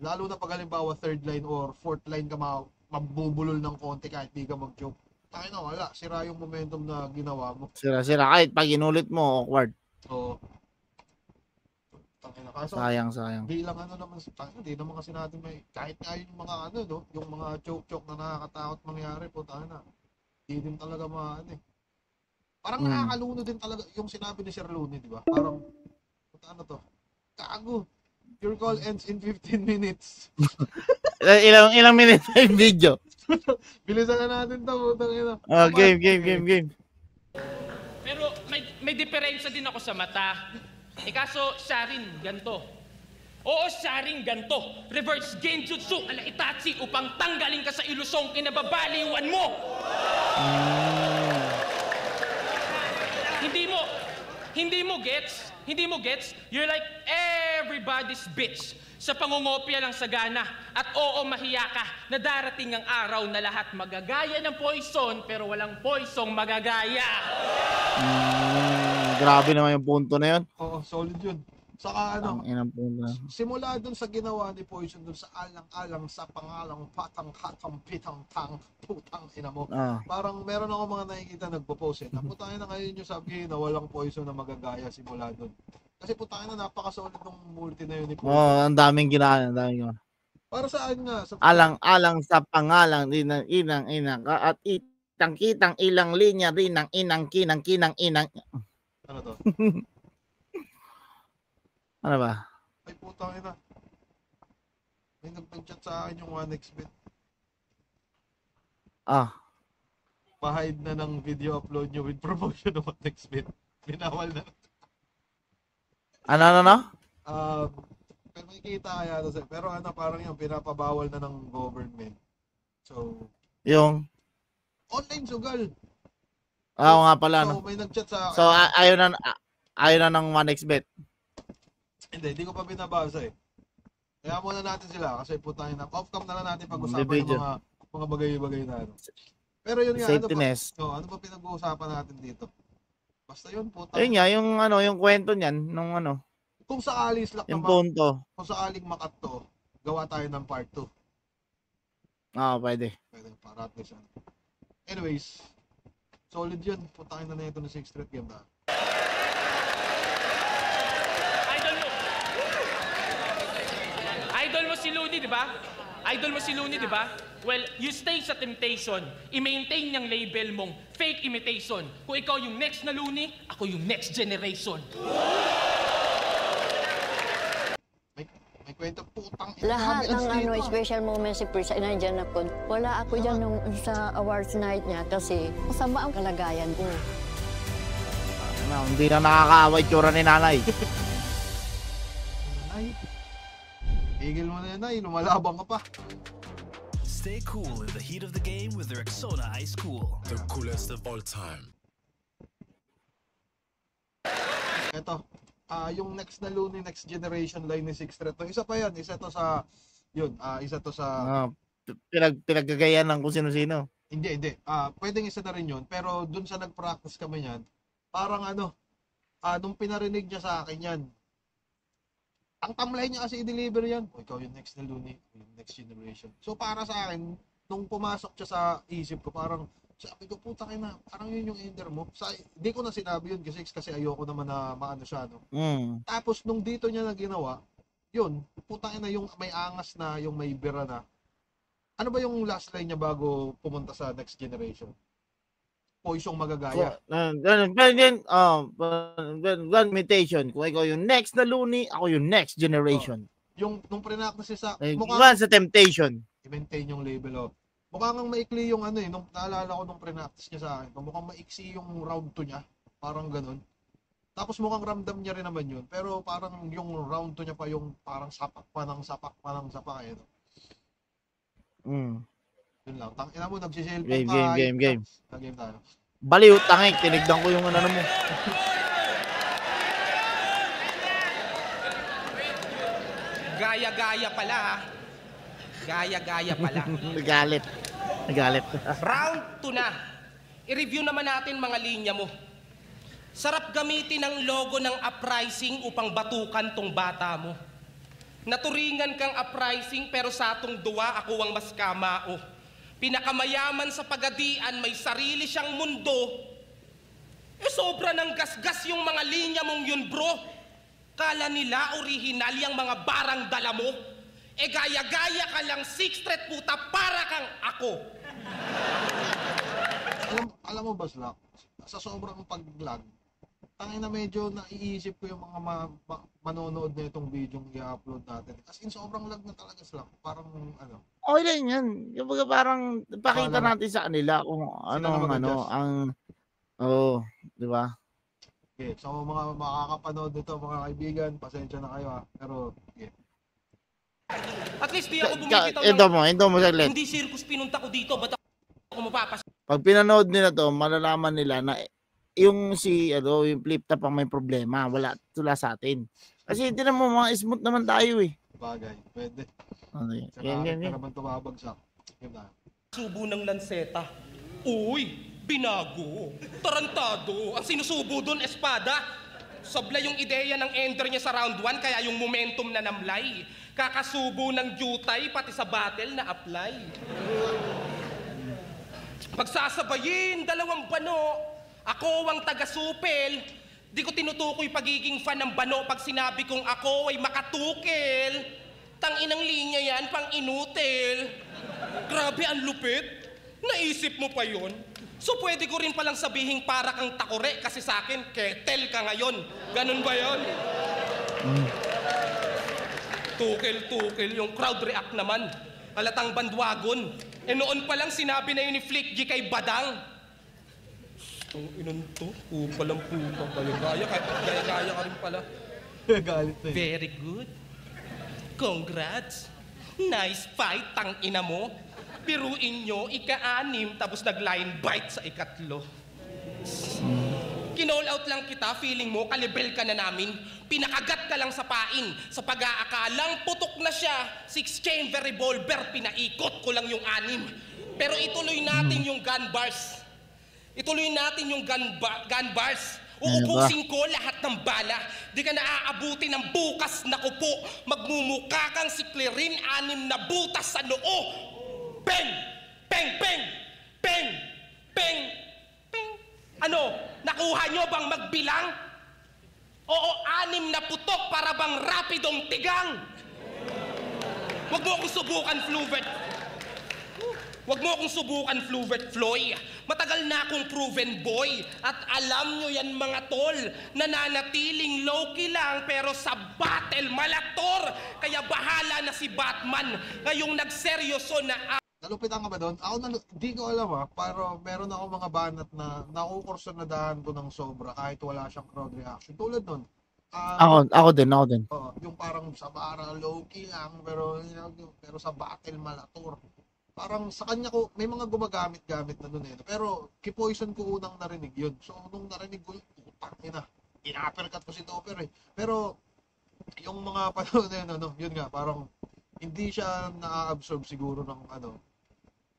lalo na pag halimbawa third line or fourth line ka mabubulol ng konti kahit di ka mag-joke. Tayo na, wala. Sira yung momentum na ginawa mo. Sira. Kahit pag inulit mo, awkward. Oo. Kaso, sayang. Bilang naman, hindi naman kasi natin kahit nga yung mga yung mga joke-joke na nakakatakot mangyari po, tayo na. Hindi din talaga Parang nakakaluno din talaga yung sinabi ni Sir Looney, di ba? Parang, kago. Your call ends in 15 minutes. ilang minutes yung video? Bilisan na natin ito, putang ina. Game. Pero may diferensya din ako sa mata. Kaso siya rin ganito. Oo, siya rin ganito. Reverse genjutsu ala Itachi upang tanggalin ka sa ilusong kinababaliwan mo. Hindi mo gets? You're like everybody's bitch. Sa pangungopia lang sa gana. At oo, mahiya ka na darating ang araw na lahat magagaya ng poison pero walang poisong magagaya. Grabe naman yung punto na yun. Oo, solid yun. Saka punto. Simula dun sa ginawa ni Poison dun sa alang-alang sa pangalang patang-hatang pitang-tang putang ina mo. Parang meron ako mga nakikita nagpo-post Putangin na ngayon yung sabi na walang Poison na magagaya simula dun. Kasi putangin na napaka-solid ng multi na yun ni Poison. Ang daming ginagawa. Para saan nga? Alang-alang sa pangalang inang at itang-kitang ilang linya rin ng inang kinang. Ano to? Ano ba? Ay putang ina. May nag-chat sa akin yung 1xbet. Pa-hide na ng video upload nyo with promotion ng 1xbet. Binawal na. Ano? Pero may kita kaya to, pero parang yung pinapabawal na ng government. So, yung online sugal. Oo nga pala. So, may nag-chat sa akin. So, ayaw na ng 1xbet. Hindi ko pa binabasa Kaya muna natin sila kasi putangin na. Off-cam na lang natin pag-usapan yung mga bagay-bagay na Pero yun nga, ano pa pinag-uusapan natin dito? Basta yun, putang. Ayun nga, yung kwento niyan, nung Kung sakali slack yung punto. Kung sakaling makat to, gawa tayo ng part 2. Pwede. Pwede, para at least. Anyways, solid yun. Putangin na ito ng 6 Street game na. Idol mo si Looney, di ba? Well, you stay sa temptation. I-maintain niyang label mong fake imitation. Kung ikaw yung next na Looney, ako yung next generation. May kwento, putang Lahat ng dito. special moment si Prince ay nandiyan ako. Wala ako dyan nung sa awards night niya kasi masama ang kalagayan ko. Hindi na nakakaaway tsura ni nanay. Nay, tigil mo na yan, Nay. Lumalabang ka pa. Stay cool in the heat of the game with Rexona Ice Cool. The coolest of all time. Ito, yung next na Looney, next generation line ni Six Threat. Isa pa yan, isa to sa, isa to sa... Pinaggagayan ng kung sino-sino. Hindi. Pwedeng isa na rin yun. Pero dun sa nag-practice kami yan, parang nung pinarinig niya sa akin yan, ang tamlay niya kasi i-deliver yan. Ikaw yung next na Looney, yung next generation. So para sa akin, nung pumasok siya sa isip ko, parang, sabi ko, puta kayo na, parang yun yung ender mo. Di ko na sinabi yun kasi ayoko naman na maano siya, no? Tapos, nung dito niya na ginawa, yun, puta kayo na yung may angas na, yung may bira na. Ano ba yung last line niya bago pumunta sa next generation? Poisong magagaya. One imitation. Kung ikaw yung next na Looney, ako yung next generation. Yung, nung pre-practice sa... One sa temptation. I-maintain yung label, mukhang maikli yung nung naalala ko nung pre-practice niya sa akin, mukhang maiksi yung round 2 niya, parang ganun. Tapos mukhang ramdam niya rin naman yun, pero parang yung round 2 niya pa yung parang sapak pa ng sapak eh. Yun lang. Tangina mo, nagsiselfon ka. Game. Game tayo. Baliw, tangik. Tinigdan ko yung ano mo. Gaya-gaya pala ha. Gaya-gaya pala. Nagalit. Round 2 na. I-review naman natin mga linya mo. Sarap gamitin ang logo ng Uprising upang batukan tong bata mo. Naturingan kang Uprising pero sa atong duwa ako ang mas kamao. Pinakamayaman sa pagadian, may sarili siyang mundo. Sobra ng gasgas yung mga linya mong yun, bro. Kala nila orihinal yung mga barang dala mo. Gaya-gaya ka lang, Six Threat puta, para kang ako. Alam mo ba, Slack? Sa sobrang pag-vlog, tangina medyo naiisip ko yung mga manonood na itong video yung i-upload natin. As in, sobrang lag na talaga, Slack. Parang Okay lang yan. Yung baga parang pakita natin sa kanila kung di ba? Okay, so mga makakapanood nito, mga kaibigan, pasensya na kayo Pero, okay. At least di ako bumibitaw Endo mo saglit. Hindi circus pinunta ko dito, ba't ako mapapas? Pag pinanood nila to, malalaman nila na yung yung flip top ang may problema. Wala sa atin. Kasi hindi naman mga smooth naman tayo eh. Bagay, pwede. Okay. Yan. Naman tumabagsak. Subo ng lanseta. Uy, binago. Tarantado. Ang sinusubo doon, espada. Sabla yung ideya ng ender niya sa round 1, kaya yung momentum na namlay. Kakasubo ng jutay, pati sa battle na apply. Pagsasabayin, dalawang bano. Ako ang taga-supel. Di ko tinutukoy pagiging fan ng bano pag sinabi kong ako ay makatukil. Tanginang linya yan, pang inutil. Grabe, ang lupit. Naisip mo pa yon? So pwede ko rin palang sabihin para kang takore kasi sa akin, ketel ka ngayon. Ganun ba yon? Tukil, yung crowd react naman. Halatang bandwagon. Noon pa lang sinabi na yun ni Flick G kay Badang. Inon to, palang pupa. Gaya ka rin pala. Galit na Very good. Congrats. Nice fight, tangina mo. Biruin nyo, ika-6, tapos nag-line bite sa ikatlo. Kinall out lang kita, feeling mo, kalibel ka na namin. Pinakagat ka lang sa pain. Sa pag-aakalang putok na siya. 6-chamber revolver, pinaikot ko lang yung 6. Pero ituloy natin yung gun bars. Gun bars. Uubusin ko lahat ng bala. Di ka naaabuti ng bukas na kupo. Magmumukha kang si Clarin, 6 na butas sa noo. Peng! Peng! Peng! Peng! Peng! Peng! Ano? Nakuha nyo bang magbilang? Oo, 6 na putok para bang rapidong tigang. Huwag mo akong subukan, Fluvert. Huwag mo akong subukan, Fluvet Floy. Matagal na akong proven boy. At alam nyo yan mga tol, nananatiling low-key lang pero sa battle malaktor. Kaya bahala na si Batman ngayong nagseryoso na... Nalupitan ka ba doon? Ako di ko alam pero meron ako mga banat na nakukursunadahan ko ng sobra kahit wala siyang crowd reaction. Tulad nun. Ako din. Yung parang sa bara low-key lang pero sa battle malator. Parang sa kanya ko, may mga gumagamit-gamit na doon Pero Kipoison ko unang narinig yun. So nung narinig ko, putang ina, ina-uppercut ko si Topper Pero yung mga panahon na yun, yun nga, parang hindi siya na-absorb siguro ng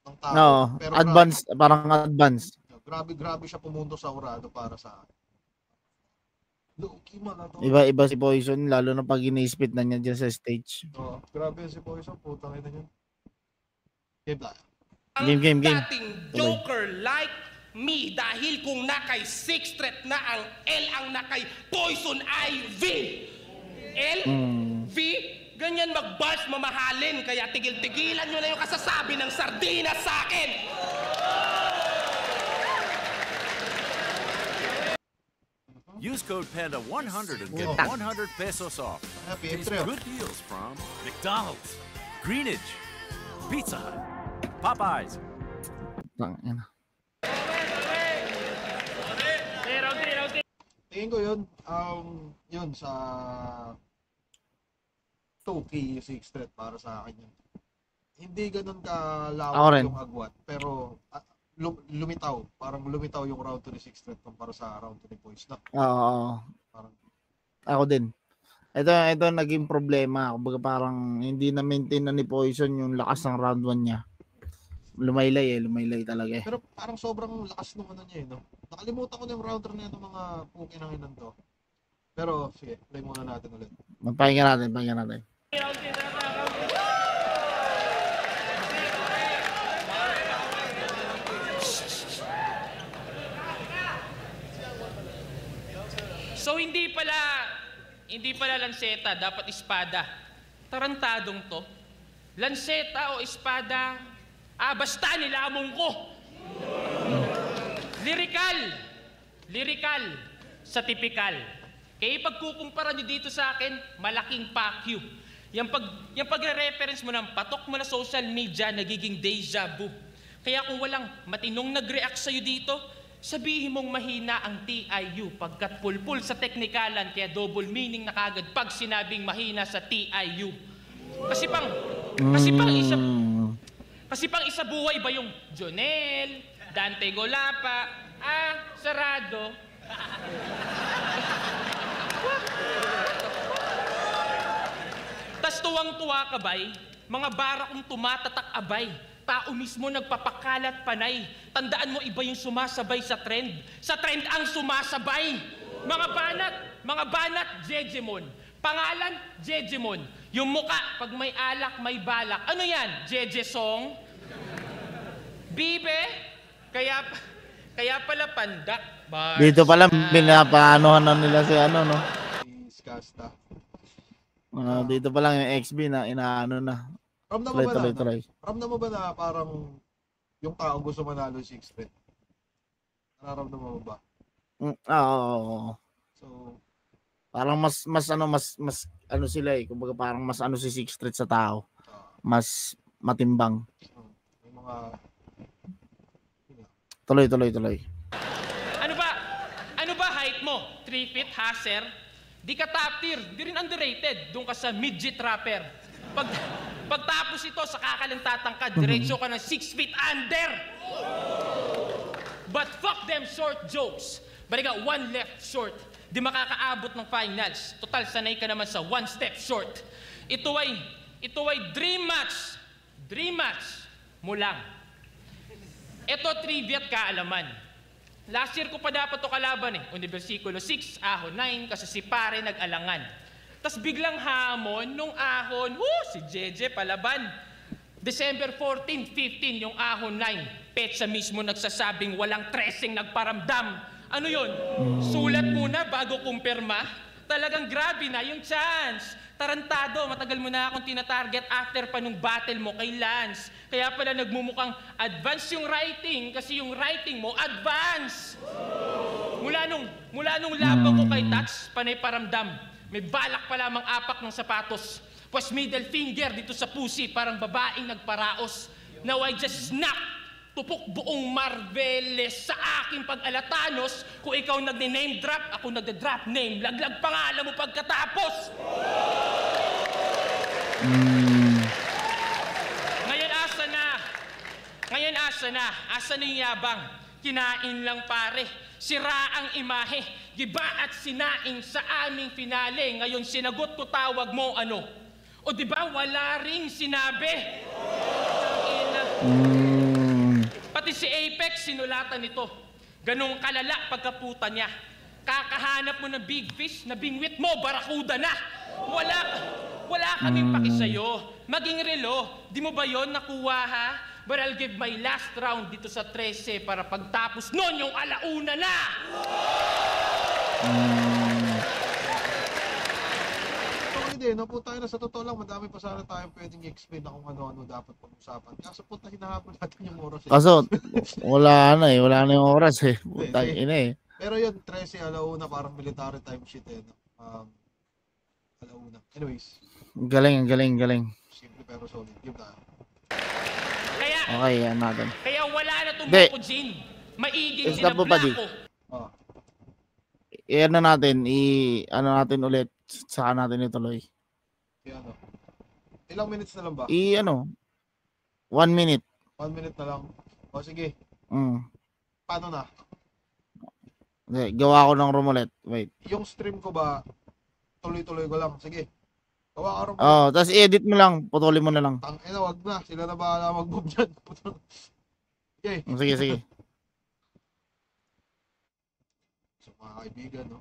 ng tao. No, pero parang advance. Grabe siya pumunto sa urado para sa low-key malator. Iba si Poison, lalo na pag ini-spit na niya dyan sa stage. Grabe si Poison, putang ina yun. Game. Dating Joker like me dahil kung nakay Sixth Threat na ang L ang nakay Poison Ivy. L, V, ganyan mag-bars mamahalin kaya tigil-tigilan nyo na yung kasasabi ng sardinas sa akin. Use code PANDA100 and get 100 pesos off. Taste good deals from McDonald's, Greenwich, Pizza Hut, Popeyes. Tingin ko yun, yun sa 2K Sixth Threat para sa akin yun. Hindi ganun kalawak yung agwat, pero lumitaw. Parang lumitaw yung round to the Sixth Threat kumpara sa round to the Poison. Oo. Ako din. Ito naging problema. Kumbaga parang hindi na maintain na ni Poison yung lakas ng round 1 niya. Lumaylay talaga Pero parang sobrang lakas nung niya no. Nakalimutan ko na yung rounder na itong mga pukinanginan to. Pero sige, play muna natin ulit. Pahinga natin. So hindi pala lanseta, dapat espada. Tarantadong to. Lanseta o espada, basta nilamong ko. Lyrical sa typical. Kaya pagkukumpara nyo dito sa akin, malaking fuck you. Yung pagre-reference mo ng patok mo na social media, nagiging deja vu. Kaya kung walang matinong nag-react sa'yo dito, sabihin mong mahina ang TIU pagkat pulpul sa teknikalan, kaya double meaning na kagad pag sinabing mahina sa TIU. Kasi pang isa buhay ba yung Jonel, Dante Golapa, sarado. Tas tuwang-tuwa ka bay, mga barakong tumatatak abay, tao mismo nagpapakalat panay. Tandaan mo iba yung sumasabay sa trend. Sa trend ang sumasabay. Mga banat, Jejemon. Pangalan, Jejemon. Yung muka, pag may alak, may balak. Ano yan? Jeje Song? Bibe? Kaya pala pandak. Bars. Dito pala pinapaanohan na nila si no? Iskasta. Dito pa lang yung XB na inaano na. Ramdam mo ba na parang yung tao gusto manalo 6th Threat? Nararamdaman mo ba? Oo. So, parang mas ano sila kumbaga parang mas ano si 6th Threat sa tao. Mas matimbang. May mga Tuloy. Ano ba height mo? 3 feet, haser? Di ka top tier, di rin underrated. Doon ka sa midget rapper. Pagtapos ito, sa kakalang tatangkad, diretso ka ng 6 feet under. But fuck them short jokes. Baliga, one left short. Di makakaabot ng finals. Total, sanay ka naman sa one step short. Ito ay dream match. Dream match mo lang. Ito trivia at kaalaman. Last year ko pa dapat to kalaban Universikulo 6, ahon 9, kasi si pare nag-alangan. Tas biglang hamon nung ahon, si Jeje palaban. December 14, 15 yung ahon 9. Petsa mismo nagsasabing walang tracing nagparamdam. Ano yon? Sulat muna bago kumpirma? Talagang grabe na yung chance. Tarantado, matagal mo na akong tinatarget after pa nung battle mo kay Lance. Kaya pala nagmumukhang advance yung writing kasi yung writing mo advance. Mula nung laban ko kay Tats, panay paramdam. May balak pa lamang apak ng sapatos. Pues middle finger dito sa pusi, parang babaeng nagparaos. Now I just snap. Tupok buong Marveles sa aking pag-alatanos. Kung ikaw nagne-name drop, ako nagde-drop name. Laglag pangalan mo pagkatapos. Ngayon asa na. Asa na yung yabang? Kinain lang pare. Sira ang imahe. Giba at sinaing sa aming finale. Ngayon sinagot ko tawag mo ano? O diba wala ring sinabi? Pati si Apex, sinulatan nito. Ganong kalala pagkaputa niya. Kakahanap mo ng big fish, na bingwit mo, barakuda na. Wala kaming paki sa'yo. Maging relo, di mo ba yon nakuha ha? But I'll give my last round dito sa 13 para pagtapos nun yung alauna na! Hindi, no, po tayo na sa totoo lang, madami pa sana tayong pwedeng i-explain na kung ano-ano dapat pag-usapan. Kaso po tayo hinahabol natin yung oras. Kaso, wala na yung oras eh. Putang ina eh. Pero yun, 13 alauna, parang military time shit eh. No? Alauna. Anyways. Galing. Simple pero solid. Give tayo. Okay, yan natin. Kaya wala na tumuko, Jin. Maiging sinabla ko. Ano natin ulit. Saka natin ituloy. Ano? Ilang minutes na lang ba? 1 minute. 1 minute na lang. O sige. Paano na? Okay, gawa ko ng roulette. Wait. Yung stream ko ba, tuloy-tuloy ko lang. Sige. Gawa ka roulette. Oh, tapos i-edit mo lang. Putulin mo na lang. Tangina, wag na. Sila na bahala mag-move dyan. Okay. Sige. Mga kaibigan, no?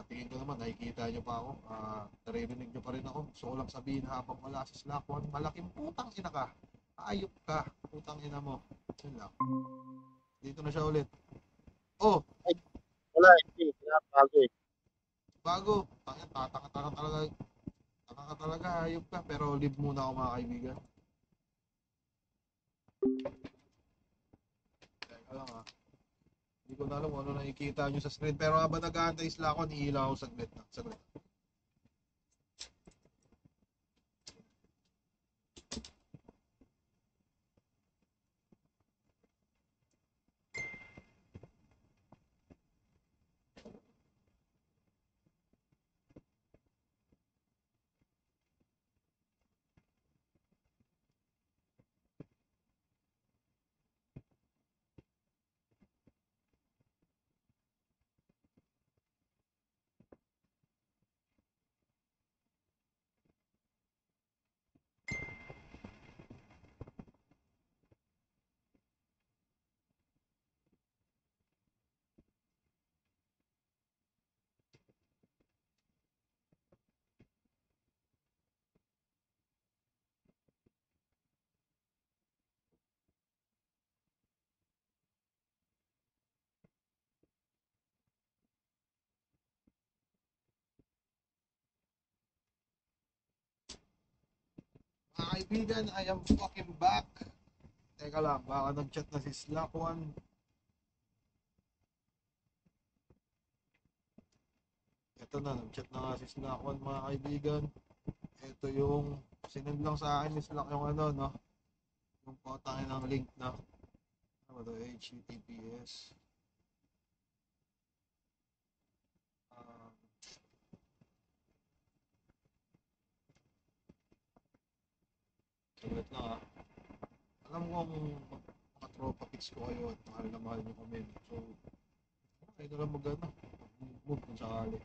Tingin ko naman, nakikita nyo pa ako. Naririnig nyo pa rin ako. Gusto ko lang sabihin habang wala si Slack1, malaking putang ina ka. Ayop ka. Putang ina mo. Yun lang. Dito na siya ulit. Oh! Ay, wala, hindi. Bago eh. Bago. Tataka talaga. Taka ka talaga, ayop ka. Pero leave muna ako mga kaibigan. Teka lang ha. Hindi ko na alam kung ano nakikita nyo sa screen. Pero habang nag-aantay sila ako, niilaw ako saglit. Mga kaibigan, I am fucking back. Teka lang, baka nag-chat na si Slack1. Ito na, nag-chat na nga si Slack1 mga kaibigan. Ito yung sinend lang sa akin ni Slack yung ano, no? Yung potangin ng link na ano ba ito? HTTPS. Saglit lang ha. Alam ko mga tropa pics ko kayo at mahal na mahal nyo kami. So, kayo na lang mag-move kung sakali.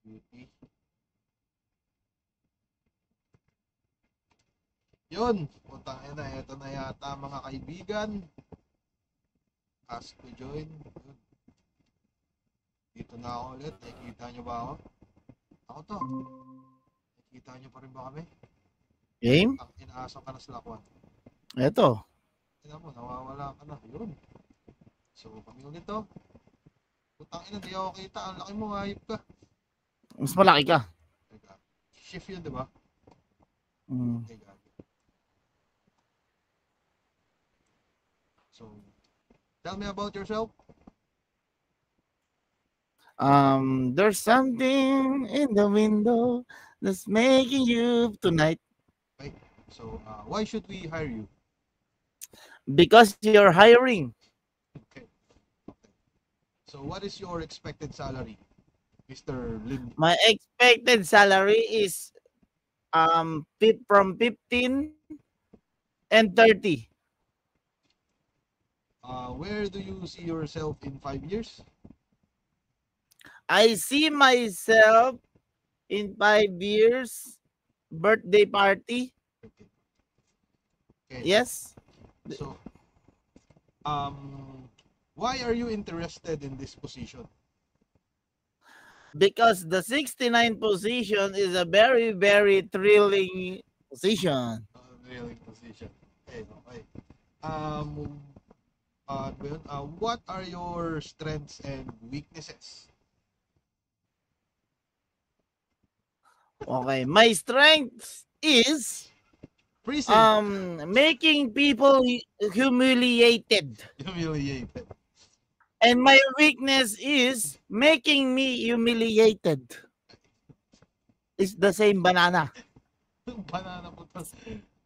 Beauty. Yun! Puntang ina, ito na yata mga kaibigan. Ask to join. Yun. Dito na ako ulit. Nakikita nyo ba ako? Ako to. Nakikita nyo pa rin ba kami? Game? Ang inaasang ka na Slack1. Eto. Tignan mo, nawawala ka na. Yun. So, kami ulit to. Putang ina, di ako kita. Ang laki mo, hayop ka. Mas malaki ka. Teka. shift yun, di ba? Okay, got it. So, tell me about yourself. There's something in the window that's making you tonight. Okay. So, why should we hire you? Because you're hiring. Okay. So, what is your expected salary, Mr. Lim? My expected salary is from 15 and 30. Where do you see yourself in 5 years? I see myself in 5 years birthday party. Okay. Yes. So, why are you interested in this position? Because the 69 position is a very, very thrilling position. Thrilling position. Okay, okay. What are your strengths and weaknesses? Okay, my strength is Prison. making people humiliated. Humiliated. And my weakness is making me humiliated. It's the same banana. Banana po to.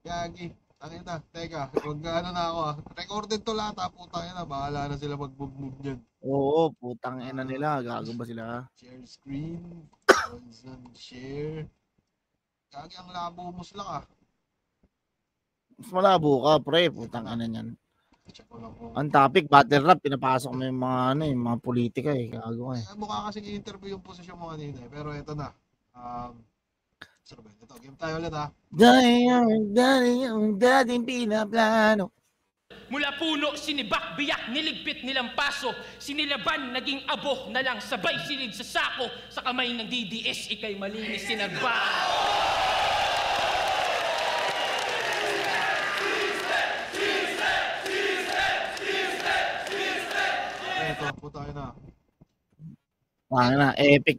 Gagi. Tangin na. Teka, ano na ako ah. Recorded to lahat ah. Putang ina. Bahala na sila mag-move dyan. Oo, putang ina nila. Gago ba sila? Share screen. Constant share. Gagi, ang labo mo sila ah. Mas malabo ka, pre. Putang ina niyan. Ang topic, battle rap, pinapasok mo yung mga, yung mga politika eh. Gago eh. Mukha kasing i-interview yung posisyon mo kanina eh. Pero ito na. Sino ba? Ito, game tayo ulit ha. Dating pinaplano. Mula puno, sinibak, biyak, niligpit, nilampaso, sinilaban, naging abo na lang, sabay silid sa sako, sa kamay ng DDS, ikay malinis sinagba. Ito, puta na. Epic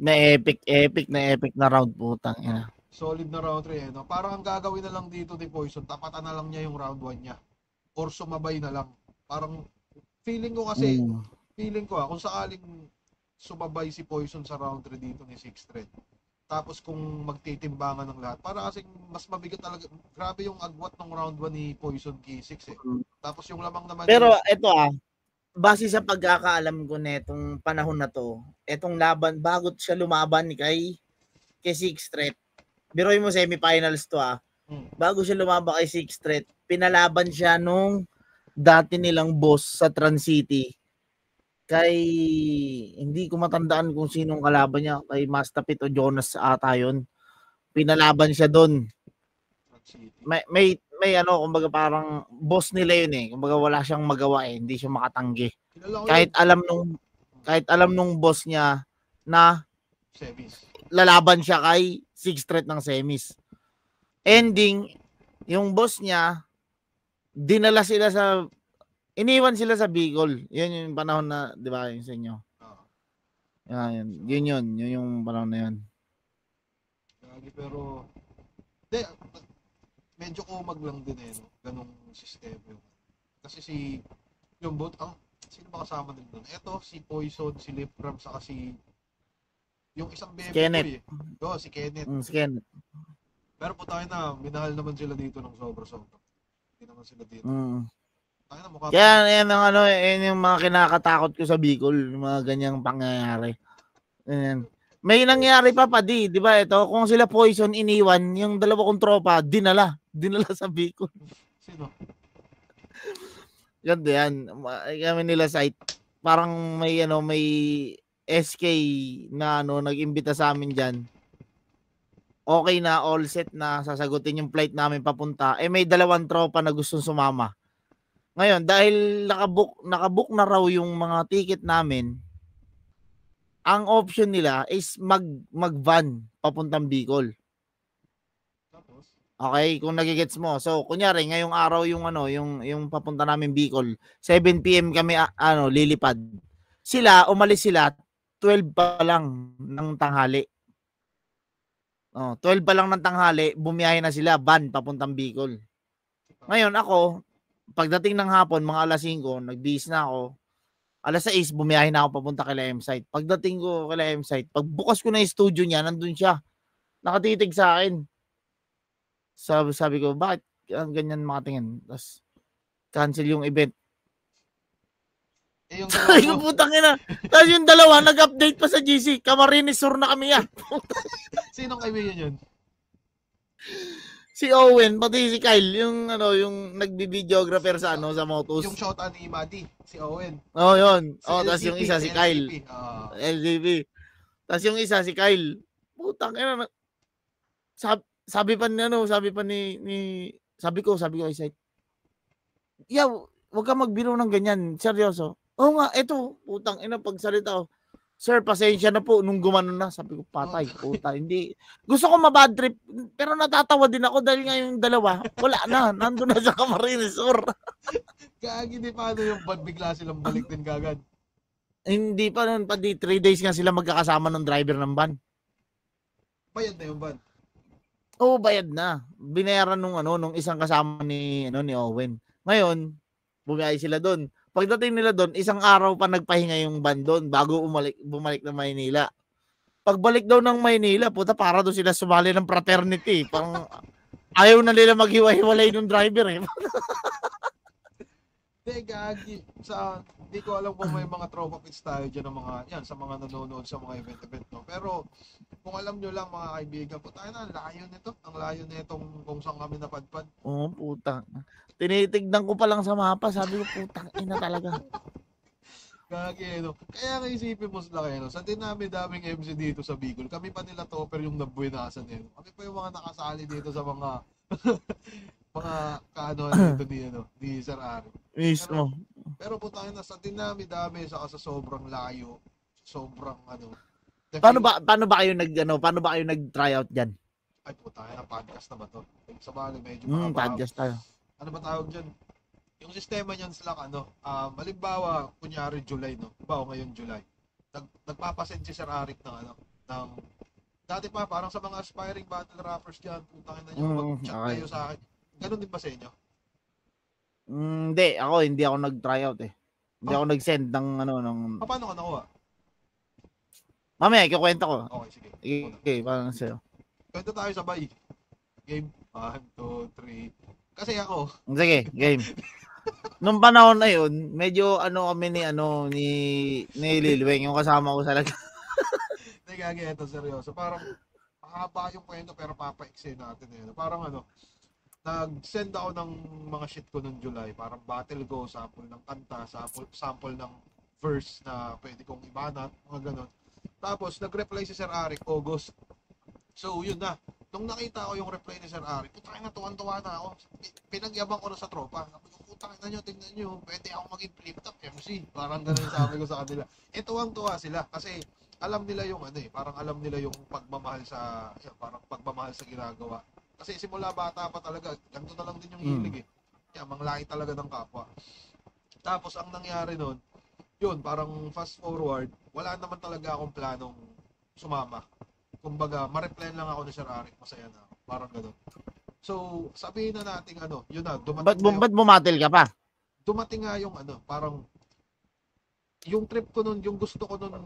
na round, putang ina. Solid na round 3 eh, no? Parang ang gagawin na lang dito ni Poison, tapatan na lang niya yung round 1 niya. Or sumabay na lang. Parang feeling ko kasi, kung sakaling sumabay si Poison sa round 3 dito ni Sixth Thread, tapos kung magtitimbangan ng lahat, para kasi mas mabigat talaga. Grabe yung agwat ng round 1 ni Poison kay Six eh. Tapos yung lamang naman. Pero ito base sa pagkakaalam ko netong panahon na to, etong laban, bago siya lumaban kay Sixth Thread, biroy mo semifinals to bago siya lumaban kay Sixth Thread, pinalaban siya nung dati nilang boss sa Trans City, kay, hindi ko matandaan kung sinong kalaban niya, kay Mastapit o Jonas ata yun. Pinalaban siya doon. May kumbaga parang boss nila yun eh. Kumbaga wala siyang magawa eh, hindi siya makatanggi. Kahit alam nung boss niya na semis, lalaban siya kay Sixth Thread ng semis. Ending, yung boss niya, iniwan sila sa Bicol. Yun yung panahon na, di ba, yung sa inyo. Yun yung panahon na yun. Pero, medyo kumag lang din eh, no? Ganong sistema yun. Kasi yung bot, sino ba kasama din doon? Eto, si Poison, si Lipram, saka yung isang bebe Kenneth. ko eh. Si Kenneth. Si Kenneth. Pero po tayo na, minahal naman sila dito ng sobra-sobra. Hindi naman sila dito. Tayo na, mukha Kaya yan yung mga kinakatakot ko sa Bicol, yung mga ganyang pangyayari. Ayan. May nangyari pa di ba ito? Kung sila Poison iniwan, yung dalawa kong tropa, dinala sa Bicol. Sino? Ganda yan. Kami nila site. Parang may SK na nag-imbita sa amin diyan. Okay na, all set na, sasagutin yung flight namin papunta. May dalawang tropa na gustong sumama. Ngayon, dahil nakabook na raw yung mga ticket namin, ang option nila is mag-van papuntang Bicol. Okay, kung nagigets mo. So, kunyari ngayong araw yung papunta namin Bicol, 7 PM kami lilipad. Umalis sila 12 pa lang ng tanghali. Oh, 12 pa lang ng tanghali, bumiyahe na sila, van papuntang Bicol. Ngayon ako, pagdating ng hapon, mga alas 5, nagbihis na ako. Alas 6, bumiyahe na ako papunta kay M-Site. Pagdating ko kay M-Site, pagbukas ko na yung studio niya, nandun siya. Nakatitig sa akin. Sabi ko, bakit ganyan makatingin? Tapos, cancel yung event. yung Ay, putang ina. Tapos yung dalawa, nag-update pa sa GC. Camarines Sur na kami yan. Sinong kaibigan yun? Si Owen, pati si Kyle, yung nagbi-videographer sa sa Motos. Yung shota ni Madi, si Owen. Oh, yun. Si Tapos yung isa si Kyle. LDP. Tapos yung isa si Kyle. Putang ina. Sabi pa kay Site. Yeah, wag ka magbiro ng ganyan. Seryoso. Oo nga, eto, putang ina, pagsalita ko. Sir, pasensya na po nung gumanon na. Sabi ko, patay, puta, hindi. Gusto ko mabad trip, pero natatawa din ako dahil nga yung dalawa, wala na, nandun na sa Camarines Sur. Gagi, di paano yung bad bigla silang balik din kagad? Hindi pa nun, 3 days nga sila magkakasama ng driver ng van. Bayad na yung van? Oo, bayad na. Binayaran nung isang kasama ni Owen. Ngayon, bumiyay sila doon. Pagdating nila doon, isang araw pa nagpahinga yung van doon bago bumalik na Maynila. Pagbalik daw ng Maynila, puta, para doon sila sumali ng fraternity. Parang ayaw na nila maghiwa-hiwalay ng driver eh. Gagi. Di ko alam kung may mga tropa pits tayo dyan ng mga, yan, sa mga nanonood sa mga event, no? Pero, kung alam nyo lang mga kaibigan, puta na, ang layo nito. Ang layo nitong kung saan kami napadpad. Oo, puta. Tinitignan ko pa lang sa mapa, sabi ko, putang ina talaga. Gagi, no? Kaya nga isipin mo sila kayo, no? Sa dinami-daming MC dito sa Bicol, kami pa nila topper yung nabuinasan eh. Kami pa yung mga nakasali dito sa mga mga kaanoan dito ni Sir Ari. Mismo. Pero putang na sa dinami-dami sa sobrang layo, sobrang Paano ba kayo nag-try out diyan? Ay putang na, podcast na ba to? Sa bagay medyo podcast tayo. Ano ba tawag diyan? Yung sistema niyan Slack halimbawa kunyari July no. Halimbawa ngayon July. Nagpapasend si Sir Arik ng dati pa parang sa mga aspiring battle rappers diyan, putang na niyo mag-chat kayo sa akin. Ganun din ba sa inyo? Hindi ako nag-try out eh. Hindi ako nag-send ng Paano ka nakuha? Mamaya, ikukwento ko. Okay, sige. Okay, paano sa'yo? Kwento tayo sabay. Game 1, 2, 3. Kasi ako. Sige, game. Nung panahon na yun, medyo kami ni Lilweng, yung kasama ko sa lag. Hindi gagi, ito seryoso. Parang mahaba yung kwento pero papaiksi natin eh. Parang nag-send ako ng mga shit ko noong July. Parang battle go, sample ng kanta, sample ng verse na pwede kong ibanat, mga ganun. Tapos, nag-reply si Sir Arik, August. So, yun na. Nung nakita ko yung reply ni Sir Arik, putang na, tuwan-tuwa na ako. Pinagyabang ko na sa tropa. Putang na nyo, tingnan nyo, pwede ako maging flip-top MC. Parang ganun sabi ko sa kanila. Tuwang-tuwa sila kasi alam nila yung parang alam nila yung pagmamahal sa ginagawa. Kasi simula bata pa talaga, ganito na lang din yung hilig eh. Kaya manglaki talaga ng kapwa. Tapos ang nangyari nun, yun, parang fast forward, wala naman talaga akong planong sumama. Kumbaga, ma-reply lang ako ni Sir Arik, masaya na ako. Parang gano'n. So, sabihin na natin yun na, dumating Ba't bumatil ka pa? Dumating nga yung parang yung trip ko nun, yung gusto ko nun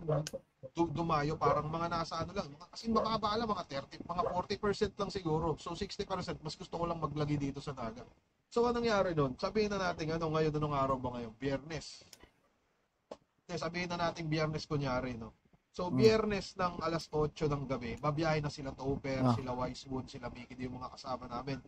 dumayo, parang mga nasa lang, kasi mababa mga 40% lang siguro. So 60% mas gusto ko lang maglagi dito sa Naga. So anong nangyari nun? Sabihin na natin ngayon, anong araw ba ngayon? Biyernes. Sabihin na natin Biyernes kunyari, no? So Biyernes ng alas 8 ng gabi, babiyahe na sila Topper, sila Wisewood, sila Mickey, yung mga kasama namin.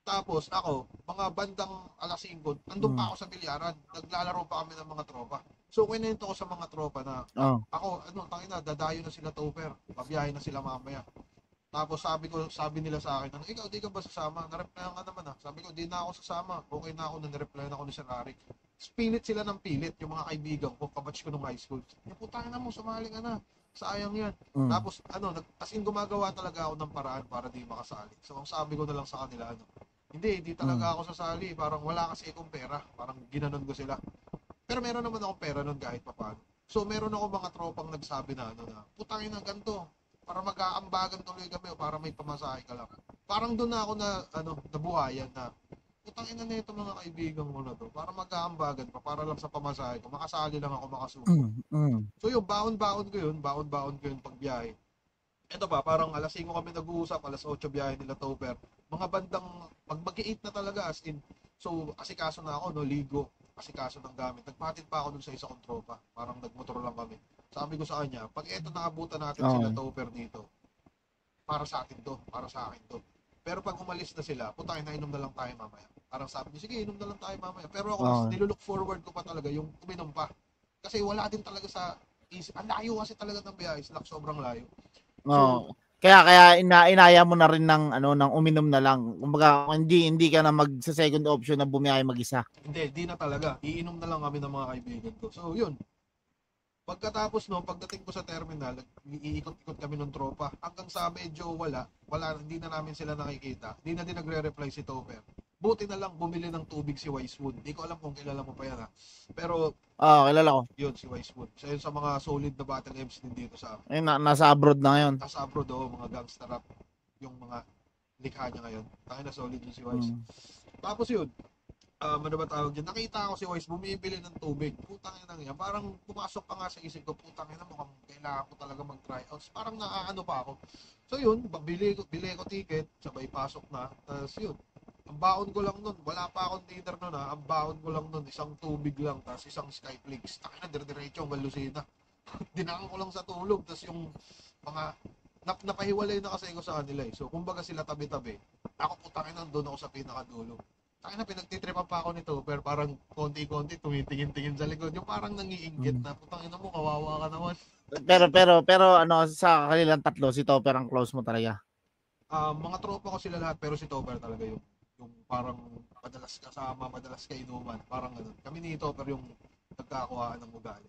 Tapos ako, mga bandang alas 5, andun pa ako sa bilyaran. Naglalaro pa kami ng mga tropa. So, kinento ko sa mga tropa na ako, dadayo na sila Topper. Babiyahe na sila mamaya. Tapos sabi nila sa akin, ikaw di ka ba sasama? Nareplyan ka naman Sabi ko, di na ako sasama. Okay na ako, nareplyan ako ni Sir Arik. Pilit sila ng pilit, yung mga kaibigan ko, kabatch ko nung high school. Putang na mo, sumali ka na. Sayang yan. Tapos, gumagawa talaga ako ng paraan para di makasali. So, ang sabi ko na lang sa kanila, hindi talaga ako sasali. Parang wala kasi akong pera. Parang ginanon ko sila. Pero meron naman akong pera nun kahit papaano. So, meron ako mga tropang nagsabi na, putangin na ganito. para mag-aambagan tuloy kami o para may pamasahe ka lang. Parang doon na ako na, nabuhayan na, putang ina na ito mga kaibigan mo na to, para mag-aambagan pa, para lang sa pamasahe ko, makasali lang ako, makasuko. So yung baon-baon ko yun pagbiyahe. Ito pa, parang alas 5 kami nag-uusap, alas 8 biyahe nila Topper. Mga bandang, mag-8 na talaga as in. So, asikaso na ako, no, ligo, asikaso ng gamit. Nagpatid pa ako dun sa isa kong tropa. Parang nagmotor lang kami. Sabi ko sa kanya, pag eto nakabutan natin sila Topper dito, para sa atin to, para sa akin to. Pero pag umalis na sila, putang ina, inom na lang tayo mamaya. Parang sabi niya, sige, inom na lang tayo mamaya. Pero ako, nilulook forward ko pa talaga yung uminom pa. Kasi wala din talaga sa isip. Ang layo kasi talaga ng biyahe, sobrang layo. So, kaya inaya mo na rin ng ng uminom na lang. Kumbaga hindi ka na sa second option na bumiyahe mag-isa. Hindi na talaga. Iinom na lang kami ng mga kaibigan ko. So, yun. Pagkatapos pagdating ko sa terminal, iikot-ikot kami ng tropa. Hanggang sa medyo wala, hindi na namin sila nakikita. Hindi na din nagre-reply si Topper. Buti na lang bumili ng tubig si Wisewood. Hindi ko alam kung kilala mo pa yan, ha. Pero kilala ko. Yun si Wisewood. So yun sa mga solid na battle MC din dito sa amin. Nasa abroad na ngayon. Nasa abroad mga gangster rap yung mga likha niya ngayon. Tayo na solid yun si Wise. Tapos yun, ano ba tawag dyan? Nakita ko si Wise bumibili ng tubig. Putang ina yan. Parang pumasok pa nga sa isip ko, putang ina, mukhang kailangan ko talaga mag-tryouts. Parang naaano pa ako. So yun, bili ko ticket, sabay pasok na. Tapos yun, ang baon ko lang nun, wala pa akong dinner nun ha. Ang baon ko lang nun, isang tubig lang, tapos isang Skyflakes. Takina, dire-diretso ang Lucina. Dinaan ko lang sa tulog, tapos yung mga napahiwalay na kasi ko sa kanila eh. So kumbaga sila tabi-tabi. Ako putangin nandun ako sa pinakadulo. Takina, pinagtitripan pa ako nito, pero parang konti-konti tumitingin-tingin sa likod. Yung parang nangiinggit na, putangin mo, kawawa ka naman. Pero sa kanilang tatlo, si Topper ang close mo talaga. Mga tropa ko sila lahat, pero si Topper talaga yung parang madalas kasama, madalas kainuman, parang ganun. Kami ni Topper yung nagkakuhaan ng ugali.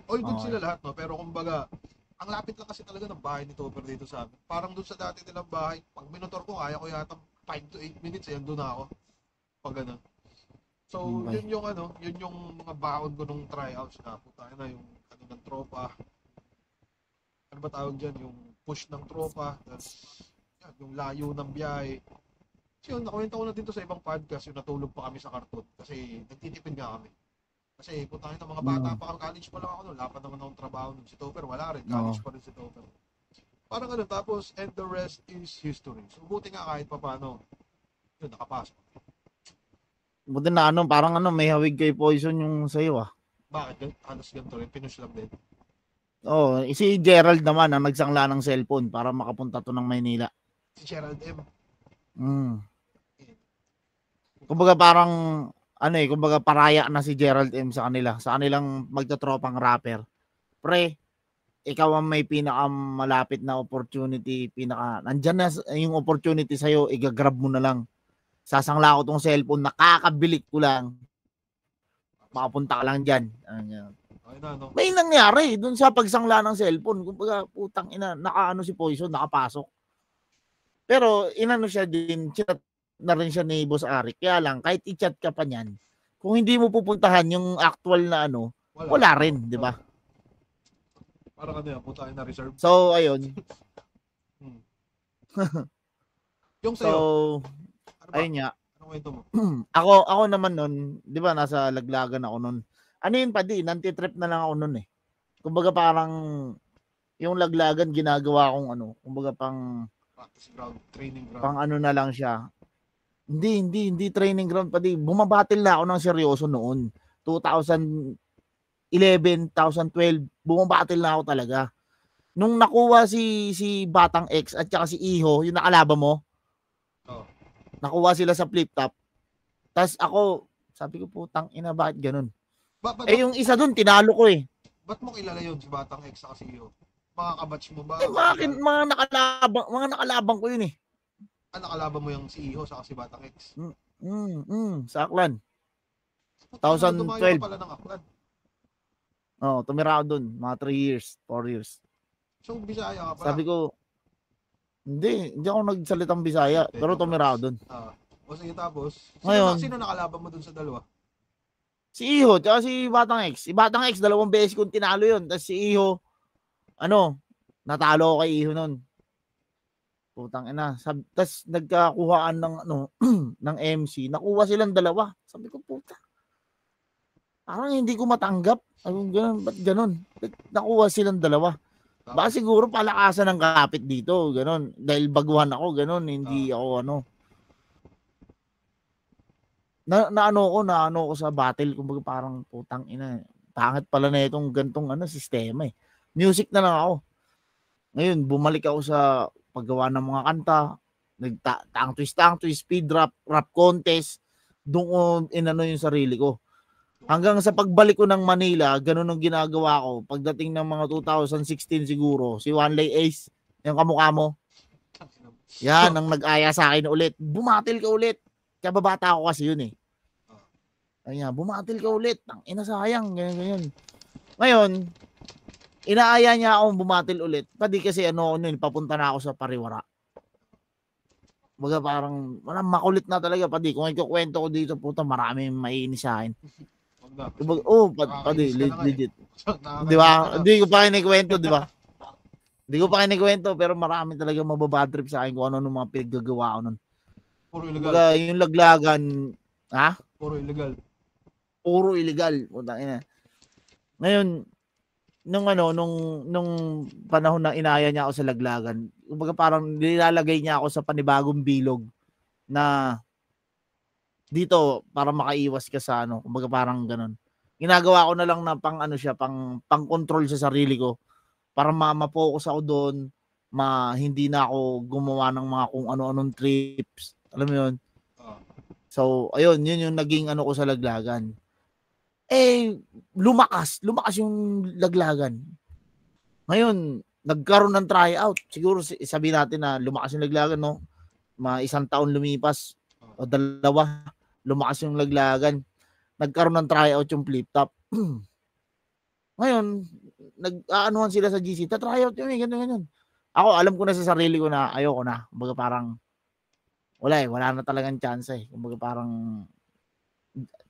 All good sila lahat, no? Pero kumbaga, ang lapit lang kasi talaga ng bahay ni Topper dito sa amin. Parang doon sa dati nilang bahay, pag minotor ko, kaya ko yata 5 to 8 minutes, ayan doon ako. Pag ganun. So, yun yung mga baon ko nung tryouts na, puta na yung ng tropa. Ano ba tawag dyan? Yung push ng tropa, yung layo ng biyahe. So yun, nakwento ko na dito sa ibang podcast, yung natulog pa kami sa karton kasi nagtitipid nga kami. Kasi puntahin ng mga bata pa, college pa lang ako noon, lapat naman akong trabaho nun. Si Topper, wala rin, college pa rin si Topper. Parang ganun, tapos, and the rest is history. So buti nga kahit pa paano, yun, nakapasok. Buti na parang may hawig kay Poison yung sa'yo ah. Bakit? Halos ganito rin, pinush lang din. Si Gerald naman ang nagsangla ng cellphone para makapunta to ng Maynila. Si Gerald M. Kumbaga parang kumbaga paraya na si Gerald M sa kanila, sa kanilang magtatropang rapper. Pre, ikaw ang may pinakamalapit na opportunity, nandyan na yung opportunity sa'yo, igagrab mo na lang. Sasangla ko tong cellphone, nakakabilik ko lang. Makapunta ka lang dyan. May nangyari dun sa pagsangla ng cellphone. Kumbaga, putang ina, nakaano si Poison, nakapasok. Pero inano siya din, chat na rin siya ni Boss Arik. Kaya lang, kahit i-chat ka pa niyan, kung hindi mo pupuntahan yung actual na wala rin, di ba? Parang putang na reserve. So, ayun. Yung sa'yo. Ayun nga. Anong kwento mo? Ako naman nun, di ba, nasa Laglagan ako nun. Ano yun pa di, nanti-trip na lang ako nun eh. Kumbaga parang, yung Laglagan ginagawa kong kumbaga pang practice ground, training ground. Pang na lang siya. Hindi training ground pa di. Bumabatil na ako ng seryoso noon. 2011, 2012, bumabatil na ako talaga. Nung nakuha si Batang X at saka si Iho, yung nakalaban mo, nakuha sila sa flip top. Tapos ako, sabi ko, putang ina, bakit ganun? Yung isa dun, tinalo ko eh. Ba't mo kilala yun, si Batang X sa si Iho? Mga kabatch mo ba? Mga nakalabang ko yun eh. Nakalaban mo yung si Iho sa si Batang X? Sa Aklan. 2012. Pala ng Aklan. Tumira ako dun. Mga 3 years, 4 years. So, Bisaya ka pala? Sabi ko, hindi ako nagsalitang Bisaya, pero tumira ako dun. O sige, tapos, sino nakalaban mo dun sa dalawa? Si Iho, tsaka si Batang X. Si Batang X, 2 beses kong tinalo yun. Tapos si Iho, Natalo ako kay Iho nun. Putang ina. Tapos nagkakuhaan ng ng MC. Nakuha silang dalawa. Sabi ko, puta. Parang hindi ko matanggap. Ganun, ba't ganun? Nakuha silang dalawa. Baka siguro palakasan ng kapit dito. Ganun. Dahil baguhan ako. Ganun. Hindi ako naano ko sa battle. Kumbaga parang putang ina. Pangit pala na itong gantong sistema eh. Music na lang ako. Ngayon, bumalik ako sa paggawa ng mga kanta. Tang twist, speed rap contest. Doon ko inano yung sarili ko. Hanggang sa pagbalik ko ng Manila, ganun ang ginagawa ko. Pagdating ng mga 2016 siguro, si One Lay Ace, yung kamukha mo. Yan, ang nag-aya sa akin ulit. Bumatil ka ulit. Kaya babata ako kasi yun eh. Ayan, bumatil ka ulit. Ang inasayang, ganyan. Ngayon, inaaya niya akong bumatil ulit. Pati kasi papunta na ako sa pariwara. Baga parang makulit na talaga. Pati kung ikukwento ko dito, puta, maraming mainis sa akin. Pati, legit. Di ba? Hindi ko pa kinikwento, di ba? Hindi ko pa kinikwento, pero marami talaga mababadrip sa akin kung ano mga pinaggagawa ko nun. Puro illegal. Baga, yung laglagan, ha? Puro illegal. Puro illegal. Putang ina. Ngayon, nung panahon na inaya niya ako sa laglagan, kumbaga parang nilalagay niya ako sa panibagong bilog na dito para makaiwas ka sa kumbaga parang ganun. Ginagawa ko na lang na pang control sa sarili ko para ma-focus ako doon, hindi na ako gumawa ng mga kung ano-anong trips. Alam mo 'yun? So, ayun, yun yung naging ko sa laglagan. Lumakas yung laglagan. Ngayon, nagkaroon ng tryout. Siguro sabihin natin na lumakas yung laglagan, no? Isang taon lumipas o dalawa, lumakas yung laglagan. Nagkaroon ng tryout yung flip top. Ngayon, nag-aanuhan sila sa GC. Tryout yun, ganyan. Ako, alam ko na sa sarili ko na ayoko na. Kumbaga parang wala na talagang chance eh. Kumbaga parang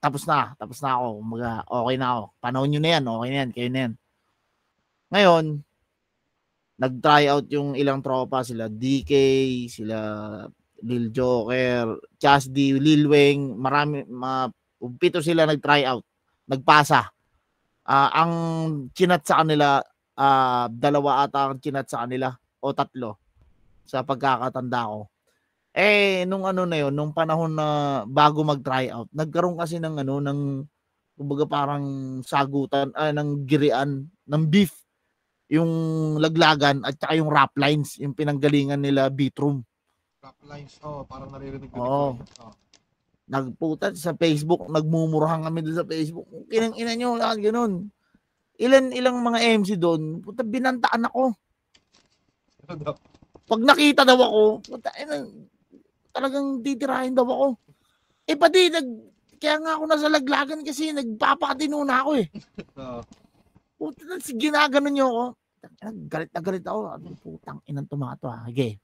tapos na ako. Kumbaga, okay na ako. Panahon nyo na yan, okay na yan, kayo na yan. Ngayon, nag-try out yung ilang tropa, sila DK, sila Lil Joker, Chasdi, Lil Weng, pito sila nag-try out, nagpasa. Ang chinat sa kanila, dalawa ata ang chinat sa kanila, o tatlo, sa pagkakatanda ko. Nung na yun, nung panahon na bago mag-try out, nagkaroon kasi ng kumbaga parang sagutan, ng girian, ng beef, yung laglagan at saka yung rap lines, yung pinanggalingan nila Beatroom. Rap lines, parang naririnig ko. Nagputat sa Facebook, nagmumurahan kami doon sa Facebook. Kinang-ina nyo, lahat ganun. Ilang mga MC doon, puta, binantaan ako. Pag nakita daw ako, puta, talagang titirahin daw ako. Pati, kaya nga ako nasa laglagan kasi nagpapakatino na ako eh. Puta, ginaganon nyo ako. Galit na galit ako. Putang inang tumato ha. Okay.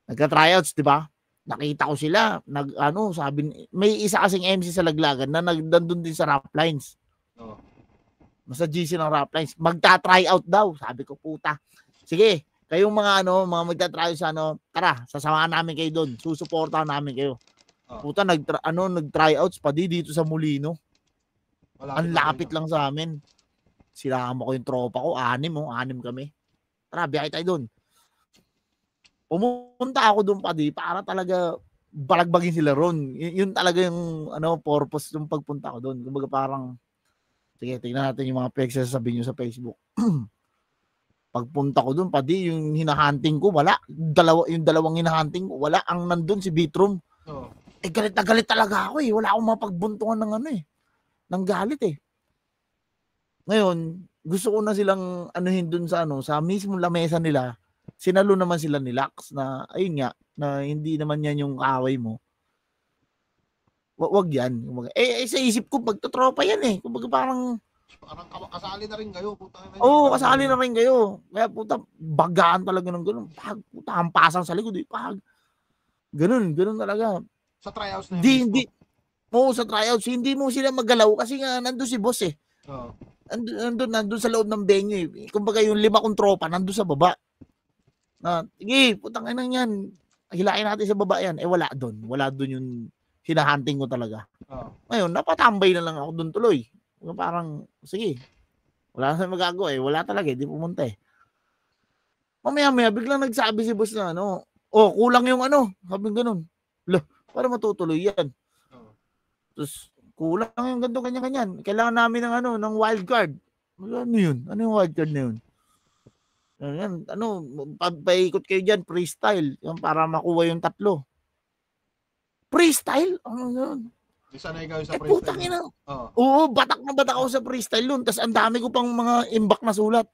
Nagka-tryouts, di ba? Nakita ko sila. Sabi, may isa kasing MC sa laglagan na nandun din sa rap lines. Nasa GC ng rap lines. Magta-tryout daw. Sabi ko, puta. Sige. Kayong mga mga magta-try sa tara, sasamahan namin kayo doon. Susuportahan namin kayo. Puta, nag-tryouts pa dito sa Molino. Ang lapit lang sa amin. Sinama ko yung tropa ko, 6 kami. Tara, biyahe tayo doon. Pumunta ako doon para talaga balagbagin sila ron. Yun talaga yung purpose ng pagpunta ko doon. Kumbaga parang sige, tingnan natin yung mga pagsasabi nyo sa Facebook. Pagpunta ko doon, yung hinahunting ko, wala. Yung dalawang hinahunting ko, wala. Ang nandun si Beatroom. Galit na galit talaga ako eh. Wala akong mapagbuntungan ng ng galit eh. Ngayon, gusto ko na silang doon sa mismo lamesa nila. Sinalo naman sila ni Lax na, ayun nga, na hindi naman yan yung kaaway mo. Wag yan. Sa isip ko, pagtotropa yan eh. Kumbaga parang kasali na rin kayo. Kasali na rin kayo. Kaya puta, bagaan talaga ng ganun. Puta, hampasan sa likod. Ganun talaga. Sa tryouts na yun? Sa tryouts, hindi mo sila magalaw kasi nga nandun si boss eh. Nandun sa loob ng venue eh. Kumbaga yung 5 kong tropa nandun sa baba. Sige, putang ina yan. Hilain natin sa baba yan. Wala doon. Wala doon yung hinahunting ko talaga. Ngayon, napatambay na lang ako doon tuloy. Parang, sige. Wala na magagawa eh. Wala talaga eh. Di pumunta eh. Mamaya-maya, biglang nagsabi si boss na kulang yung sabi ganun. Para matutuloy yan. Tapos, kulang yung ganito kanya-kanyan. Kailangan namin ng wild card. Ano yun? Ano yung wild card na yun? Yan, paikot kayo dyan, freestyle. Para makuha yung 3. Freestyle? Ano yun? Di sana ikaw sa freestyle. Putang ina. Oo, batak na batak ako sa freestyle yun. Tapos ang dami ko pang mga imbak na sulat.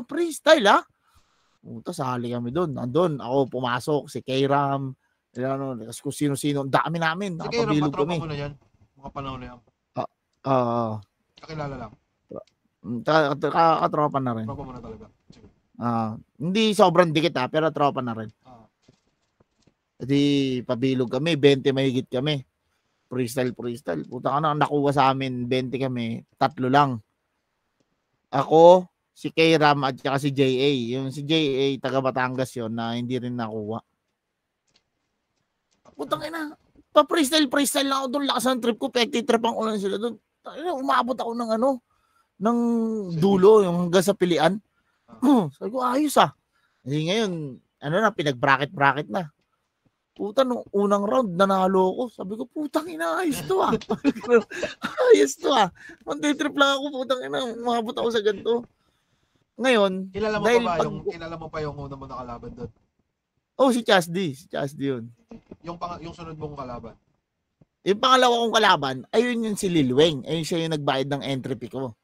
Freestyle Tapos sali kami doon. Andun, ako pumasok, si K-Ram, kung sino-sino. Ang dami namin. Si K-Ram, matropa mo na yan? Mga panahon na yan? Kakilala lang? Katropa na rin. Tropa mo na talaga? Hindi sobrang dikit pero tropa na rin. Di pabilog kami, 20 mahigit kami. Freestyle. Puta ka na, nakuha sa amin, 20 kami, 3 lang. Ako, si K-Ram at saka si JA. Yung si JA, taga Batangas yun na hindi rin nakuha. Putang ina, pa-freestyle lang ako doon. Lakas ng trip ko, pekti trip ang ulan sila doon. Umabot ako ng dulo, yung hanggang sa pilian. Sabi ko, ayos Kasi ngayon, pinag-bracket na. Puta, nung unang round, nanalo ko. Sabi ko, putang ina, ayos to ayos to Mantitrip lang ako, putang ina, umabot ako sa ganito. Ngayon, kilala mo pa yung una mo nakalaban doon? Si Chasdi yun. Yung sunod mong kalaban? Yung pangalawa kong kalaban, ayun yung si Lil Weng. Ayun siya yung nagbayad ng entry fee ko.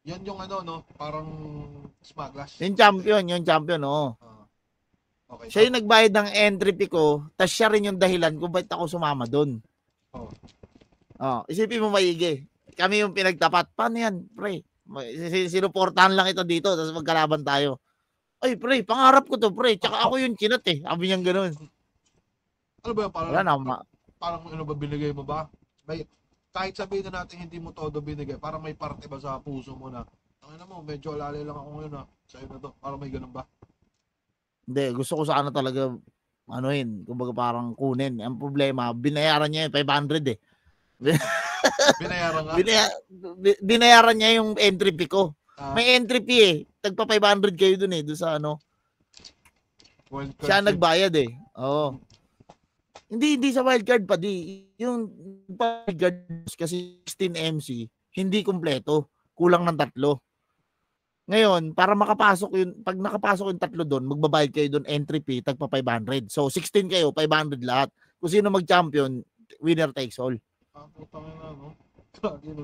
Yan yung parang Smaglash. Yung champion, Okay. Siya yung nagbayad ng entry fee ko, tas siya rin yung dahilan kung bakit ako sumama doon. Isipin mo maigi. Kami yung pinagtapat. Paano yan, pre? Sinuportahan lang ito dito, tapos magkalaban tayo. Ay, pre, pangarap ko to, pre. Tsaka ako yung chinat eh. Sabi niyang gano'n. Ano ba yung parang binigay mo ba? Kahit sabihin na natin hindi mo todo binigay, parang may parte ba sa puso mo na, medyo alala lang ako ngayon sa'yo na to. Parang may ganun ba? Hindi, gusto ko sana talaga, kumbaga parang kunin. Ang problema, binayaran niya yung 500 eh. Binayaran ka? Binayaran niya yung entry fee ko. May entry fee eh. Tagpa 500 kayo dun eh. Doon sa siya nagbayad eh. Oo. Hindi sa wildcard pa di. Yung wildcard kasi 16 MC, hindi kumpleto. Kulang ng 3. Ngayon, para makapasok yun, pag nakapasok yung 3 doon, magbabayad kayo doon entry fee, tagpa 500. So, 16 kayo, 500 lahat. Kung sino mag-champion, winner takes all.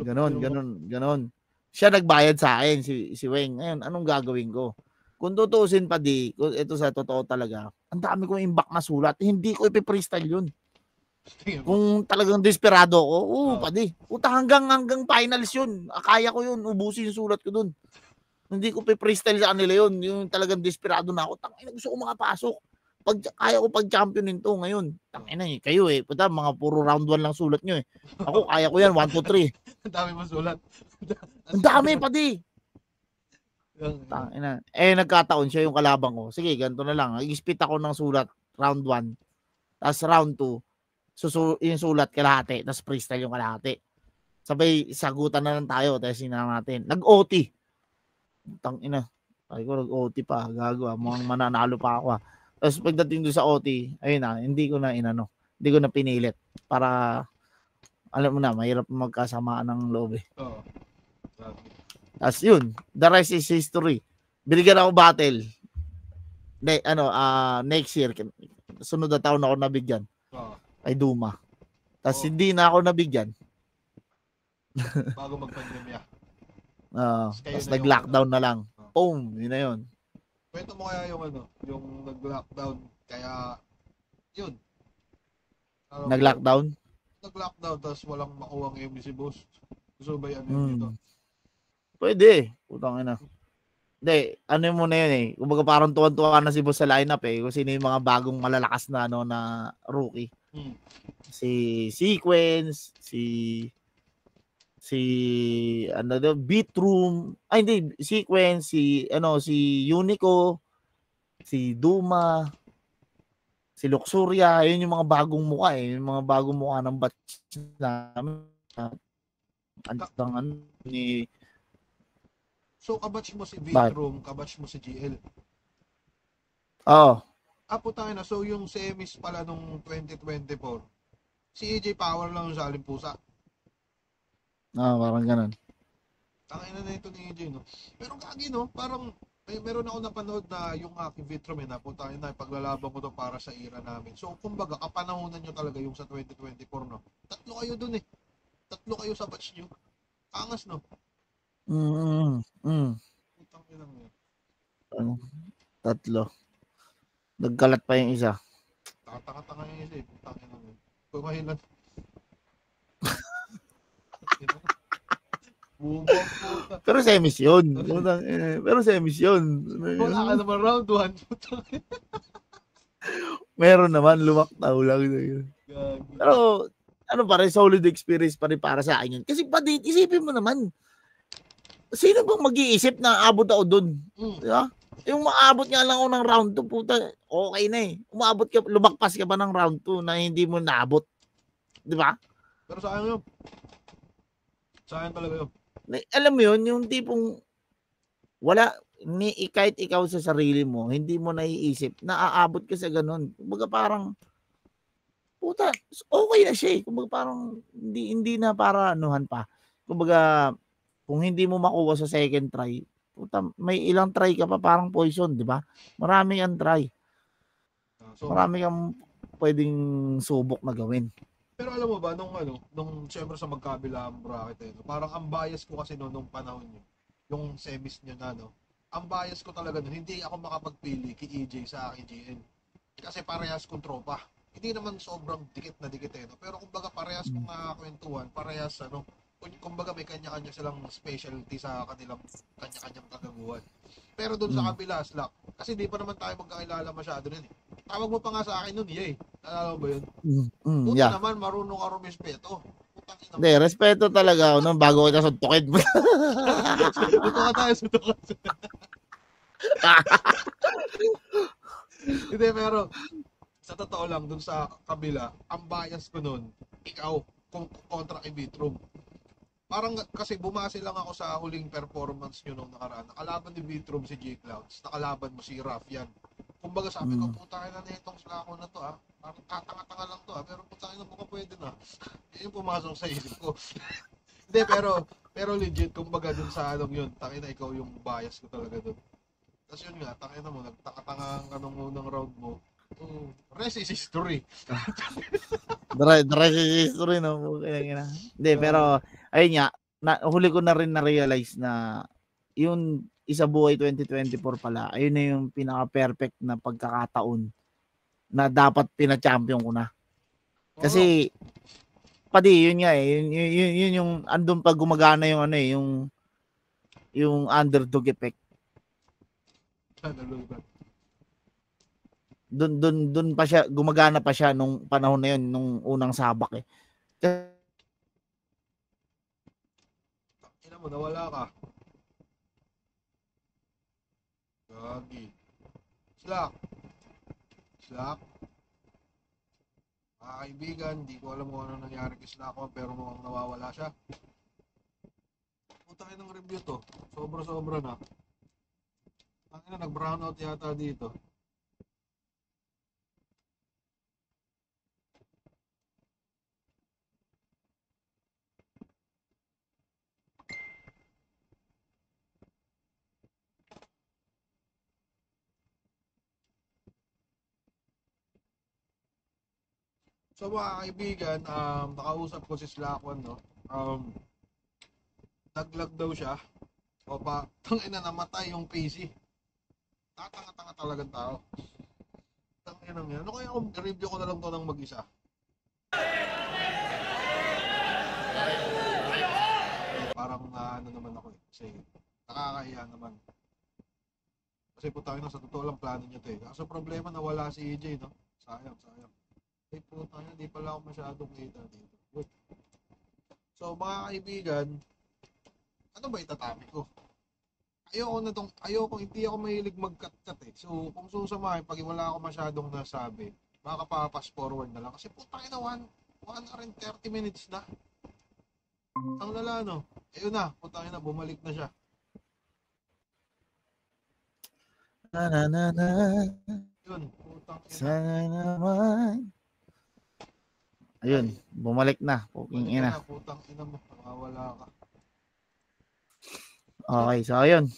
Ganon. Siya nagbayad sa akin, si Weng. Ngayon, anong gagawin ko? Kung tutuusin pa ito sa totoo talaga, ang dami kong imbak na sulat, hindi ko ipi-freestyle yun. Kung talagang desperado ako, puta hanggang finals yun. Kaya ko yun, ubusin yung sulat ko dun. Hindi ko freestyle sa kanila yun. Yung talagang desperado na ako. Tangina, gusto ko makapasok. Kaya ko pag-championin to ngayon. Tangina kayo eh. Puta, mga puro round 1 lang sulat nyo eh. Ako, kaya ko yan. 1, 2, 3. Ang dami mo sulat. Ang dami pa di. Tangina. Nagkataon siya yung kalabang ko. Sige, ganito na lang. Nag-spit ako ng sulat round 1. Tapos round 2. Yung sulat kalahati. Tapos freestyle yung kalahati. Sabay, sagutan na lang tayo. Testing na natin. Nag-OT. Tangina. Ay ko nag-OT pa. Gagawa. Mukhang mananalo pa ako. Tapos pagdating doon sa OT, ayun hindi ko na Hindi ko na pinilit. Para, alam mo na, mahirap magkasamaan ng loob eh. Oo. Tapos yun, the rest is history. Binigyan ako battle. Next year, sunod na taon ako nabigyan. Ay Duma. Tapos hindi na ako nabigyan. Bago mag-pandemya. Tapos nag-lockdown na lang. Boom, yun na yun. Kwento mo kaya yung nag-lockdown, kaya yun. Nag-lockdown? Nag-lockdown, tapos walang makuha ng MC boss. Gusto ba yan dito? Pwede. Putang ina. Hindi, mo na yun eh. Kumbaga parang tuwan-tuwa na si boss sa lineup eh. Kung sino yung mga bagong malalakas na rookie. Si Sequence, si Beat Room, ay hindi, Sequence, si Unico, si Duma, si Luxuria, yun yung mga bagong mukha yung mga bagong mukha ng batch namin. Ni So, kabatch mo si Beatroom, kabatch mo si GL. Oo. Putangin na. So, yung semis pala nung 2024, si AJ Power lang yung saling pusa. Parang ganun. Tangina na ito ni AJ, no? Pero kagi, no? Parang, meron ako napanood na yung aking Beatroom, putangin na, paglalaban ko to para sa era namin. So, kumbaga, kapanahonan nyo talaga yung sa 2024, no? 3 kayo dun 3 kayo sa batch nyo. Angas, no? Putangin lang yun. 3. Nagkalat pa yung isa. Taka-taka yung isa, putangin lang yun. Kumahilan. Pero semis yun. Pero semis yun. Wala ka naman round 1. Meron naman, lumaktaw lang. Pero, pa rin, solid experience pa rin para sa akin yun. Kasi isipin mo naman, sino bang mag-iisip na abot ako dun? Diba? Yung maabot nga lang ako ng round 2, puta, okay na Umabot ka, lumagpas ka ba ng round 2 na hindi mo naabot? Diba? Pero sayang yun. Sayang talaga yun. Alam mo yun, yung tipong wala, kahit ikaw sa sarili mo, hindi mo naiisip na aabot ka sa ganun. Kumbaga parang, puta, okay na siya Kumbaga parang, hindi na para anuhan pa. Kumbaga, kung hindi mo makuha sa second try, puta, may ilang try ka pa parang poison, di ba? Marami kang try. Marami kang pwedeng subok na gawin. Pero alam mo ba, nung siyempre sa magkabilang bracket, parang ang bias ko kasi nung panahon nyo, yung semis nyo ang bias ko talaga hindi ako makapagpili kay EJ sa akin GN. Kasi parehas kong tropa. Hindi naman sobrang dikit na dikit pero kumbaga parehas kong kwentuhan, parehas kumbaga may kanya-kanya silang specialty sa kanilang kanya-kanyang kagaguhan. Pero doon sa kabila, Slack, kasi di pa naman tayo magkakilala masyado nun Tawag mo pa nga sa akin nun Nalala mo ba yun? Puta naman, marunong ka rumispeto. Hindi, respeto talaga ako nun bago kita suntukin. Suntukan tayo. Hindi, pero sa totoo lang, dun sa kabila, ang bias ko nun, ikaw, kontra kay Beatroom. Parang kasi bumase lang ako sa huling performance nyo nung nakaraan. Nakalaban ni Beatroom si J Clouds, nakalaban mo si Raffian. Kumbaga sabi ko, putangin na itong slako na to Parang katanga-tanga lang to pero putangin na mukhang pwede na. Yun yung pumasok sa isip ko. Hindi, pero legit, kumbaga dun sa yun, tangin na ikaw yung bias ko talaga dun. Tapos yun nga, tangin na mo, nagtaka-tanga ang unang round mo. Rest is history. The rest is history, no? Hindi, pero, ayun nga, huli ko na rin na-realize na yung Isa Buhay 2024 pala, ayun na yung pinaka-perfect na pagkakataon na dapat pina-champion ko na. Kasi, yun nga yun yung andun pag gumagana yung yung underdog effect. Doon pa siya, gumagana pa siya nung panahon na yun, nung unang sabak Ina mo, nawala ka. Gagi. Slack. Mga kaibigan, di ko alam kung ano nangyari kay Slack pero mukhang nawawala siya. Putangin ng review to. Sobra-sobra na. Tangina, nag-brownout yata dito. So mga kaibigan, nakausap ko si Slackwon, naglag daw siya. O pa, tangina namatay yung PC. Tatanga-tanga talagang tao. Tangina nga. Ano kaya kung review ko na lang to ng mag-isa? Parang naman ako kasi nakakahiya naman. Kasi putangin na sa totoo lang plano niya to Kaso problema na wala si EJ, no? Sayang. Ay puta niya, di pala ako masyadong kita dito. So, mga kaibigan, ano ba itatabi ko? Ayoko, hindi ako mahilig mag-cut-cut eh. So, kung susamahin, pag wala ako masyadong nasabi, makakapapas forward na lang. Kasi putang ina, 1 hour and 30 minutes na. Ang lala, no? Ayun na, putang ina, bumalik na siya. Yun, putang ina. Sana naman. Ayun, bumalik na. Puking ina. Putang ina mo, nawawala ka. Okay, so ayun.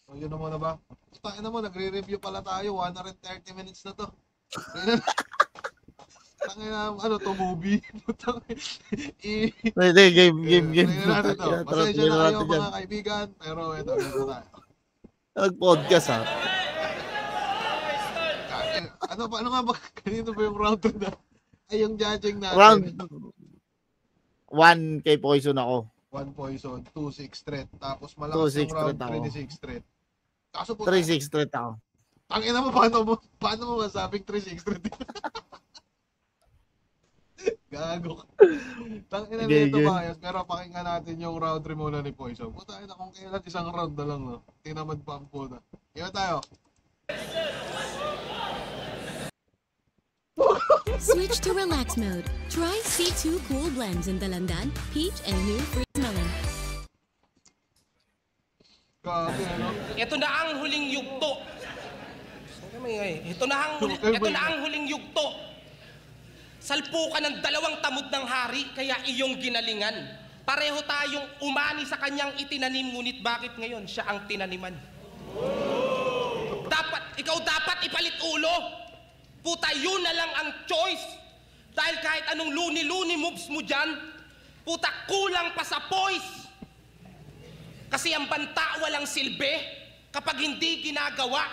So, yun naman na ba? Putang ina mo, nagre-review pala tayo. 1 hour and 30 minutes na to. Tangina, ano to, movie? Putang Pwede, game. Pasensya na kayo mga kaibigan, pero ito tayo. Nag-podcast ha. Ano nga ba? Kanino ba yung round 2 na? Ay, yung judging natin. Round 1 kay Poison ako. 1 Poison, 2 6 threat. Tapos malakas yung round 3 ni 6 threat. Kaso po 3-6 threat ako. Tangina mo, paano mo masabing 3-6 threat? Gago ka. Tangina nito bias, pero pakinggan natin yung round 3 muna ni Poison. Puta ina, kung kailan isang round na lang, no? Tinamad pa ang puta. Iba tayo. Switch to relax mode. Try C2 Cool Blends in Dalandan, Peach, and New Freeze Melon. Grabe, ano? Ito na ang huling yugto. Ito na ang huling yugto. Salpukan ng 2 tamod ng hari, kaya iyong ginalingan. Pareho tayong umani sa kanyang itinanim, ngunit bakit ngayon siya ang tinaniman? Ikaw dapat ipalit ulo. Puta, yun na lang ang choice. Dahil kahit anong luni-luni moves mo dyan, puta, kulang pa sa poise. Kasi ang banta walang silbi kapag hindi ginagawa.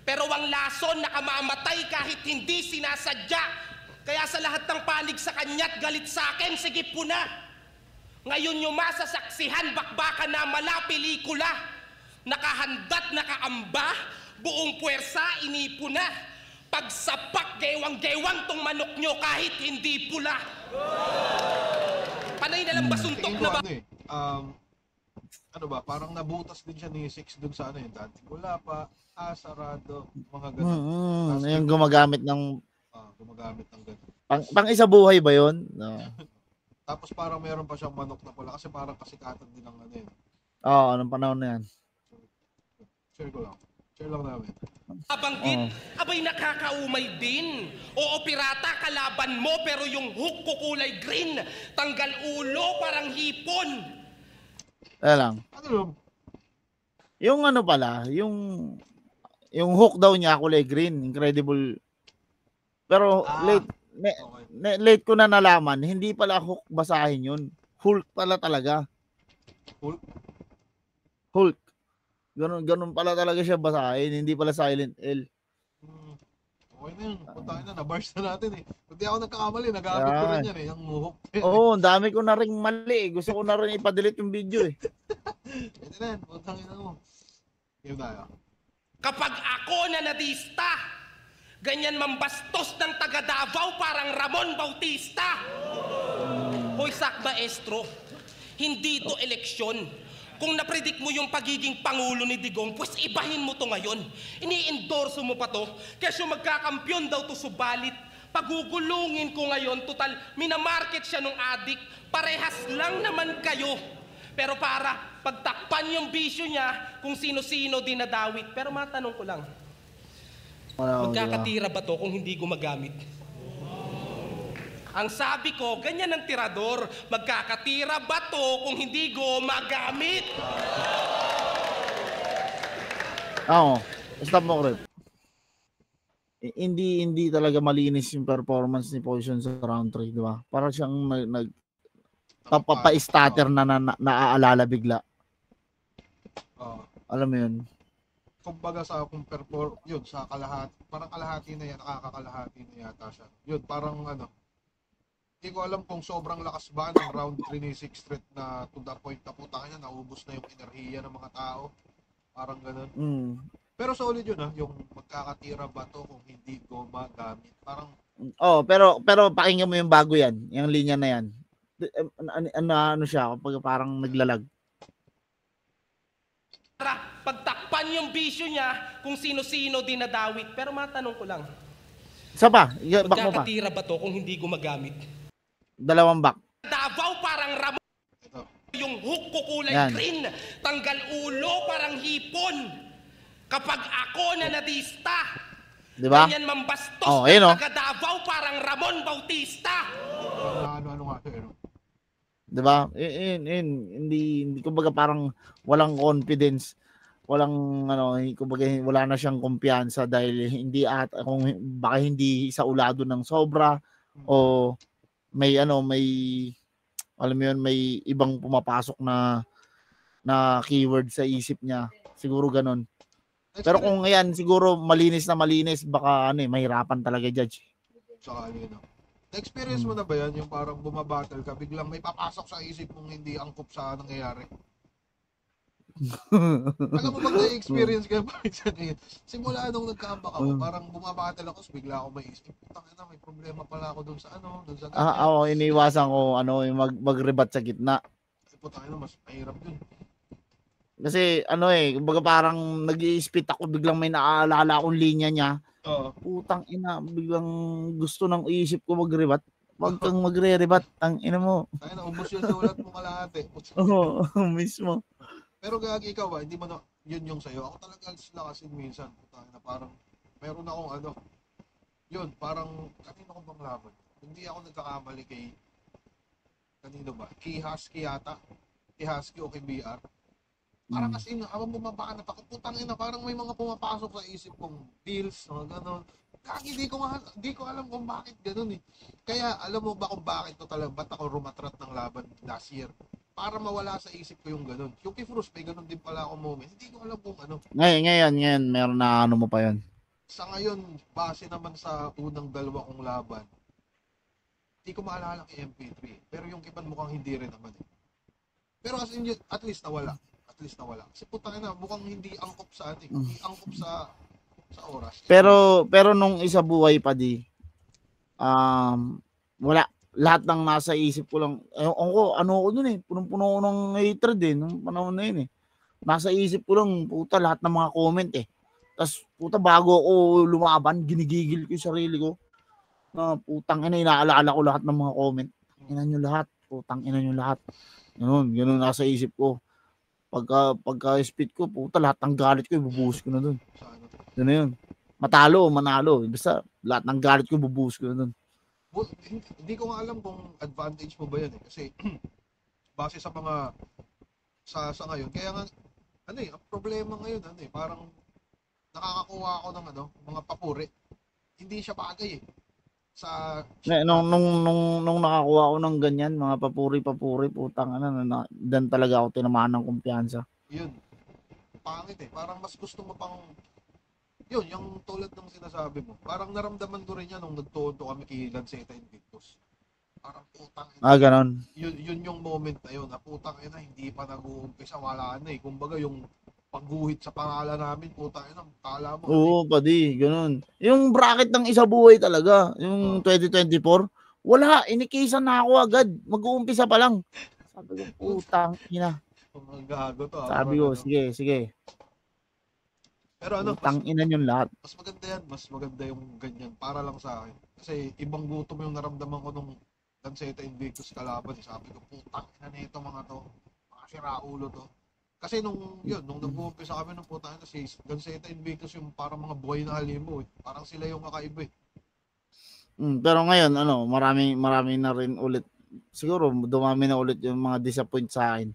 Pero ang lason nakamamatay kahit hindi sinasadya. Kaya sa lahat ng panig sa kanya't galit sa akin, sige po na. Ngayon yung masasaksihan, bakbakan na mala pelikula. Nakahanda't nakaamba, buong puwersa inipo na. Pagsapak, gewang-gewang tong manok nyo kahit hindi pula. Panay na lang ba suntok na ba? Ano ba, parang nabutas din siya ni Six dun sa ano yun, dati wala pa, sarado, mga gano'n. Yung gumagamit ng gano'n. Pang isa buhay ba yun? No. Tapos parang meron pa siyang manok na pula kasi parang kasikatan din ng ano yun. Oo, anong panahon na yan? Share lang namin. Abanggit, abay nakakaumay din. Oo, pirata, kalaban mo, pero yung hook ko kulay green. Tanggal ulo, parang hipon. Lang. Ano yun? Yung ano pala, yung hook daw niya kulay green, incredible. Pero late ko na nalaman, hindi pala hook basahin yun. Hulk pala talaga. Hulk. Ganun pala talaga siya basahin, hindi pala silent L. Okay na yun, puntakin na, na-bars na natin eh. Hindi ako nagkakamali, nag-aabot ko rin yan eh, yung hook. Oo, ang dami ko na rin mali eh. Gusto ko na rin ipadelete yung video eh. Pwede na yan, puntakin na mo. Game tayo. Kapag ako na nadista, ganyan mambastos ng taga Davao parang Ramon Bautista. Hoy Sak Maestro, hindi to eleksyon. Kung napredict mo yung pagiging pangulo ni Digong, pues ibahin mo to ngayon. Ini-endorso mo pa to, kesyo magkakampyon daw to subalit. Pagugulungin ko ngayon, total, minamarket siya nung adik, parehas lang naman kayo. Pero para pagtakpan yung bisyo niya, kung sino-sino dinadawit. Pero matanong ko lang, magkakatira ba to kung hindi gumagamit? Ang sabi ko, ganyan ang tirador. Magkakatira ba to kung hindi gumagamit? Oo. Stop mo, Rep. Hindi talaga malinis yung performance ni Poison sa round 3, di ba? Para siyang papapa-starter na naaalala bigla. Alam mo yun? Kumbaga sa yun, sa kalahati, parang kalahati na yan, nakakakalahati na yata siya. Yun, parang ano, hindi ko alam kung sobrang lakas ba ng round 3 ni 6 threat na to the point na putang na naubos na yung enerhiya ng mga tao. Parang ganun. Pero solid yun yung magkakatira ba to kung hindi gumagamit. Parang pero pakinggan mo yung bago yan, yung linya na yan. ano siya, kapag parang naglalag. Para pagtakpan yung bisyo niya kung sino-sino dinadawit. Pero matanong ko lang, Isa pa, back mo pa. magkakatira ba to kung hindi gumagamit? 2 back. Davao parang Ramon. Yung hook ko kulay Yan. green. Tanggal ulo parang hipon. Kapag ako na nadista, Di ba? ganyan mambastos Oh, ng ayun, oh. taga Davao parang Ramon Bautista. Ano nga ito, 'Di ba? Hindi kumbaga parang walang confidence, walang kumbaga wala na siyang kumpiyansa dahil hindi kung baka hindi sa ulado ng sobra o may alam mo yun, may ibang pumapasok na keyword sa isip niya. Siguro ganun. Pero kung ngayon siguro malinis na malinis, baka mahirapan talaga judge. Tsaka na-experience mo na ba yan, yung parang bumabattle ka, biglang may papasok sa isip mong hindi angkop sa nangyayari? Alam mo bang na-experience ka ba? Simula nung nagkaambak ako, parang bumabattle ako, so bigla ako may isip, putang ina, may problema pala ako dun sa dun sa ganyan. Ako iniiwasan ko yung mag-rebat sa gitna. Putang ina, mas mahirap yun. Kasi kumbaga parang nag-i-spit ako, biglang may naaalala akong linya niya. Putang ina, biglang gusto ng isip ko mag-rebat. Wag kang magre-rebat, ang ina mo. Tayo na, ubos yun sa ulat mo kalahati. Oo, mismo. Pero gagi ikaw hindi mo na, yun yung sa'yo. Ako talaga sila kasi minsan, putang ina, parang, meron akong yun, parang, kanino ko bang laban? Hindi ako nagkakamali kanino ba? Kay Husky yata? Kay Husky o kay BR? Parang kasi habang bumaba na putang ina, parang may mga pumapasok sa isip kong deals, mga gano'n. Kagi, di ko alam kung bakit gano'n eh. Kaya alam mo ba kung bakit to talaga, ba't ako rumatrat ng laban last year? Para mawala sa isip ko yung gano'n. Yung kay Frus, may gano'n din pala akong moment. Hindi ko alam kung ano. Ngayon, meron na mo pa yun. Sa ngayon, base naman sa unang 2 kong laban, hindi ko maalala kay MP3. Pero yung kipan mukhang hindi rin naman eh. Pero as in, at least nawala. Kasi putang ina, mukhang hindi angkop sa atin. Hindi angkop sa oras. Pero nung isa buhay pa wala. Lahat ng nasa isip ko lang, ako dun punong-puno ko ng hatred nung panahon na yun Nasa isip ko lang, puta, lahat ng mga comment Tapos, puta, bago ako lumaban, ginigigil ko yung sarili ko. Na putang ina, inaalala ko lahat ng mga comment. Ina nyo lahat, putang ina nyo lahat. Ganun nasa isip ko. Pagka-spit ko, puta, lahat ng galit ko, ibubuhos ko na dun. Yun na yun. Matalo, manalo. Basta, lahat ng galit ko, ibubuhos ko na dun. Hindi ko nga alam kung advantage mo ba yan Kasi, base sa mga, sa ngayon, kaya nga, ang problema ngayon, parang, nakakakuha ako ng mga papuri. Hindi siya bagay Nung nakakuha ako ng ganyan, mga papuri, putang dan talaga ako tinamaan ng kumpiyansa. Yun. Pangit Parang mas gusto mo pang, yun, yung tulad ng sinasabi mo. Parang naramdaman ko rin yan nung nagtuto kami kay Lanceta Invictus. Parang putang ina. Ganon. Yun yung moment na yun. Putang ina, hindi pa nag-uumpisa, wala na Kumbaga yung pagguhit sa pangalan namin, putang ina, kala mo. Oo, padi, ganun. Yung bracket ng isa buhay talaga, yung 2024, wala, inikisan na ako agad. Mag-uumpisa pa lang. Sabi ko, putang ina. Gago to. Sabi ko, sige. Pero putang ina yung lahat. Mas maganda yan, mas maganda yung ganyan, para lang sa akin. Kasi ibang gutom yung naramdaman ko nung Lanceta Invictus kalaban. Sabi ko, putang ina nito mga to. Mga siraulo to. Kasi nung nag-uumpisa kami ng putang ina, si Lanceta Invictus yung parang mga buhay na halimo Parang sila yung kakaiba Pero ngayon, marami na rin ulit. Siguro, dumami na ulit yung mga disappoint sa akin.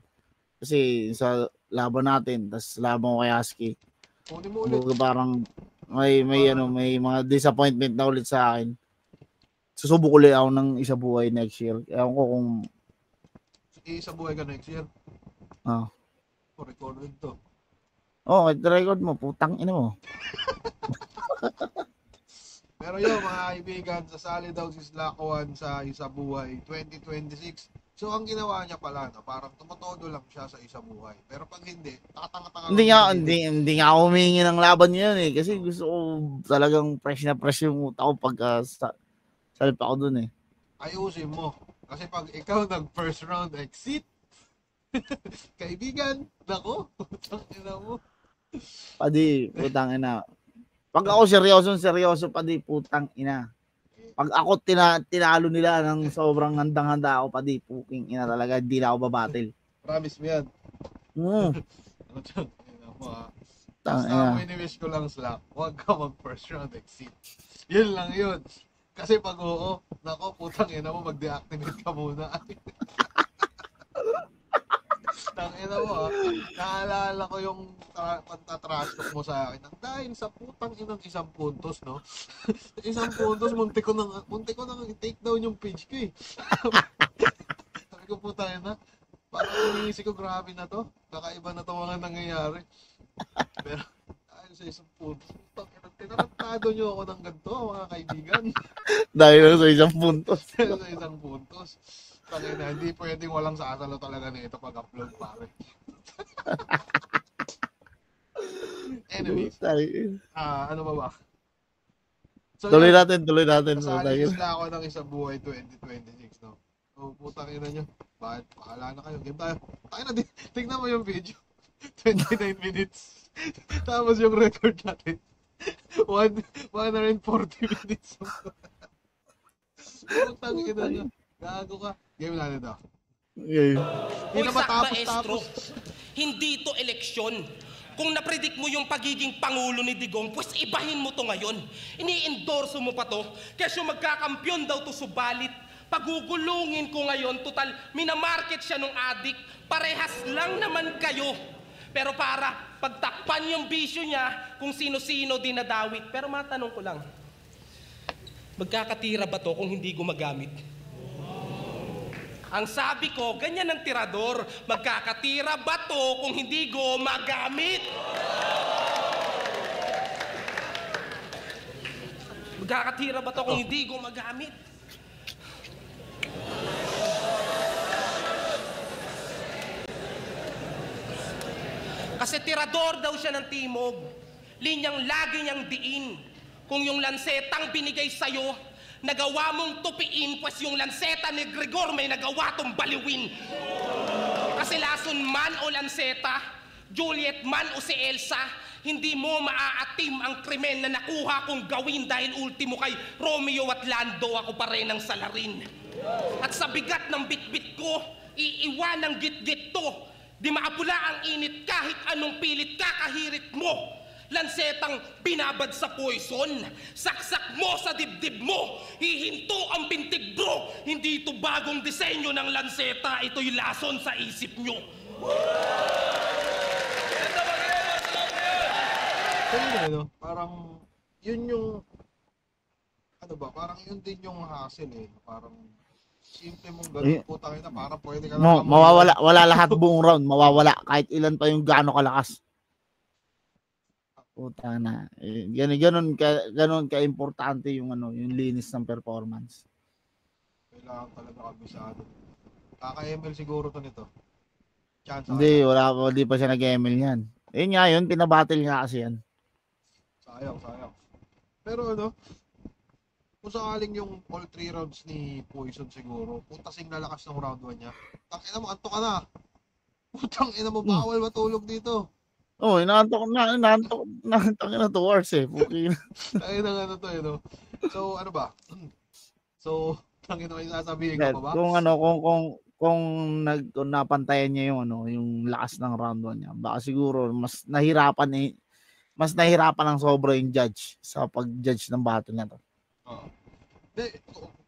Kasi sa laban natin, tas laban ko kay Husky. Parang may mga disappointment na ulit sa akin. Susubok ulit ako ng isa buhay next year. Ewan ko kung isa buhay ka next year. Recorded to. Record mo, putang ina mo. Pero yun, mga kaibigan, sasali daw si Slackoan sa Isa Buhay 2026. So, ang ginawa niya pala, parang tumotodo lang siya sa Isa Buhay. Pero pag hindi, takatanga-tanga. Hindi nga ako humingi ng laban niya kasi gusto ko talagang fresh na fresh yung utak ko pag salpa ko dun Ayusin mo. Kasi pag ikaw nag-first round exit, kaibigan, nako, putang ina mo. Padi, putang ina. Pag ako seryoso, padi, putang ina. Pag ako tinalo nila ng sobrang handang-handa ako, padi, puking ina talaga, hindi na ako babatil. Promise mo yan. Ano dyan? Ina mo ha. Basta ang wini-wish ko lang, Slack, huwag ka mag-first round exit. Yun lang yun. Kasi pag oo, nako, putang ina mo, mag-deactivate ka muna. Tangina mo ha, naalala ko yung pagtatrash talk mo sa akin. Dahil sa putang inang 1 puntos, no? 1 puntos, munti ko nang i-take down yung page ko eh. Sabi ko putang ina, parang umiisi ko, grabe na to. Kakaiba na to mga nangyayari. Pero dahil sa 1 puntos, putang ina, tinarantado nyo ako ng ganito, mga kaibigan. Dahil sa 1 puntos. Dahil sa 1 puntos. Tangina, hindi pwedeng walang sasalo talaga nito pag-upload, pare. Anyways, ano ba? So, tuloy natin. Nasali sila ako ng Isang Buhay 2026, no? So, putang ina nyo. Bakit? Pahala na kayo. Game tayo. Tayo na, tignan mo yung video. 29 minutes. Tapos yung record natin. 140 minutes. Putang ina nyo. Gago ka. Game natin to. Okay. Hindi na matapos. Hindi to eleksyon. Kung napredict mo yung pagiging pangulo ni Digong, pues ibahin mo to ngayon. Ini-endorso mo pa to. Kasi magkakampyon daw to, subalit pagugulungin ko ngayon, total, minamarket siya nung adik. Parehas lang naman kayo. Pero para pagtakpan yung bisyo niya, kung sino-sino dinadawit. Pero matanong ko lang, magkakatira ba to kung hindi gumagamit? Ang sabi ko, ganyan ang tirador. Magkakatira ba to kung hindi gumagamit? Magkakatira ba to kung hindi gumagamit? Kasi tirador daw siya ng timog. Linyang lagi niyang diin. Kung yung lansetang binigay sa'yo, nagawa mong tupiin, pues yung lanseta ni Gregor may nagawa tong baliwin. Kasi lason man o lanseta, Juliet man o si Elsa, hindi mo maaatim ang krimen na nakuha kong gawin dahil ultimo kay Romeo at Lando ako pa rin ang salarin. At sa bigat ng bitbit ko, iiwan ng gitgit to. Di maapula ang init kahit anong pilit kakahirit mo. Lansetang binabad sa poison, saksak mo sa dibdib mo, hihinto ang bintig bro. Hindi ito bagong disenyo ng lanseta, ito'y lason sa isip nyo. Ano, parang yun yung parang yun din yung hassle eh. Parang simple mong ganun, putang ina, parang pwede ka na wala lahat buong round, mawawala kahit ilan pa yung gaano kalakas. Puta na. Ganun ka-importante yung yung linis ng performance. Kailangan talaga kabisado. Kaka-ML siguro to nito. Chance. Hindi pa siya nag-ML yan. Yun nga yun, pinabattle nga kasi yan. Sayang. Pero kung sakaling yung all 3 rounds ni Poison siguro, putasing na lakas ng round 1 niya. Tangina mo, anto ka na. Putang ina mo, bawal matulog dito. Oh, inaantok na 2 hours eh. Puki. Ay na to eh, no. So, ano ba? So, tangina, may sasabihin ka pa ba? Kung napantayan niya yung yung lakas ng round 1 niya, baka siguro mas nahirapan ng sobra yung judge sa pag-judge ng battle na to. Oo.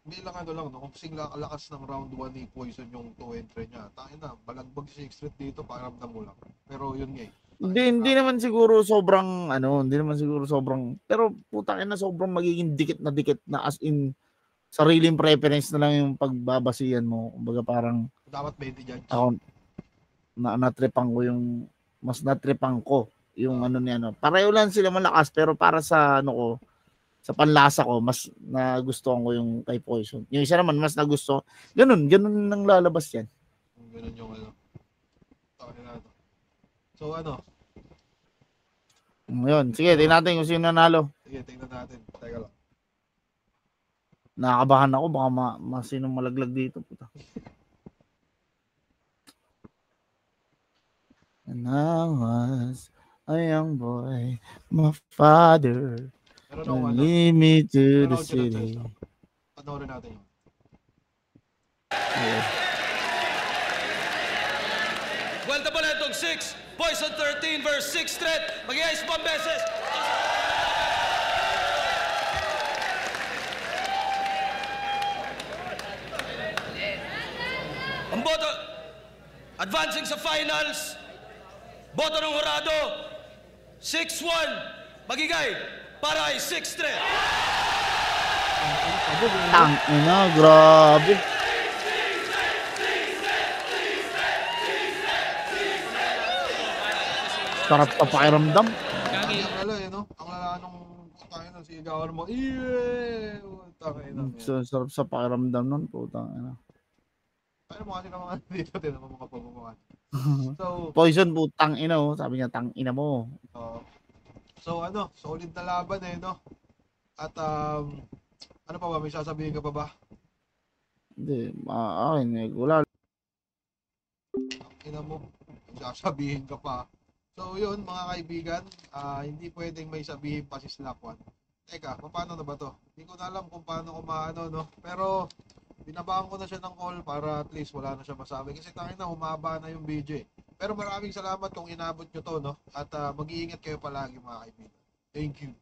Bilang lang, no? Kung singla lakas ng round 1 ni Poison yung 2 entry niya, tangina, balagbag si X-Street dito, pakiramdam mo lang. Pero yun nga eh. Hindi naman siguro sobrang pero putang ina sobrang magiging dikit na as in sariling preference na lang yung pagbabasihan mo. Kumbaga parang dapat 20 judge. Ako natripan ko yung niya. Pareho lang sila malakas pero para sa sa panlasa ko mas nagustuhan ko yung kay Poison. Yung isa naman mas nagusto. Ganun nang lalabas yan. Ganun yung So Ngayon, sige, tingnan natin kung sino nanalo. Sige, tingnan natin. Teka lang. Nakakabahan ako, baka sino malaglag dito. Puta. And I was a young boy, my father Meron akong ano. lead me to Meron the akong chinachange city. to. Panoorin natin yun. Kwenta pala itong 6, Poison 13 verse 6 threat. Mag-iayos pang beses. Ang boto, advancing sa finals, boto ng Horado, 6-1, magigay para ay 6 threat. Tangina, grabe. Sarap pa pakiramdam. Ang lala eh, no? Ang lala nung putangin ng sigawan mo. Iye! Putangin na. Sarap sa pakiramdam nun, putang ina. Ano mo kasi ka mga dito din ang mga pamumukan. So, Poison, putang ina, oh. Sabi niya, tang ina mo. so ano, solid na laban eh, no? At ano pa ba, may sasabihin ka pa ba? Hindi, akin eh, wala. Ina mo, may sasabihin ka pa. So yun mga kaibigan, hindi pwedeng may sabihin pa si Slack One. Teka, paano na ba to? Hindi ko na alam kung paano ko maano, no? Pero binabaan ko na siya ng call para at least wala na siya masabi. Kasi tangin na, humaba na yung video eh. Pero maraming salamat kung inabot nyo to, no? At mag-iingat kayo palagi mga kaibigan. Thank you.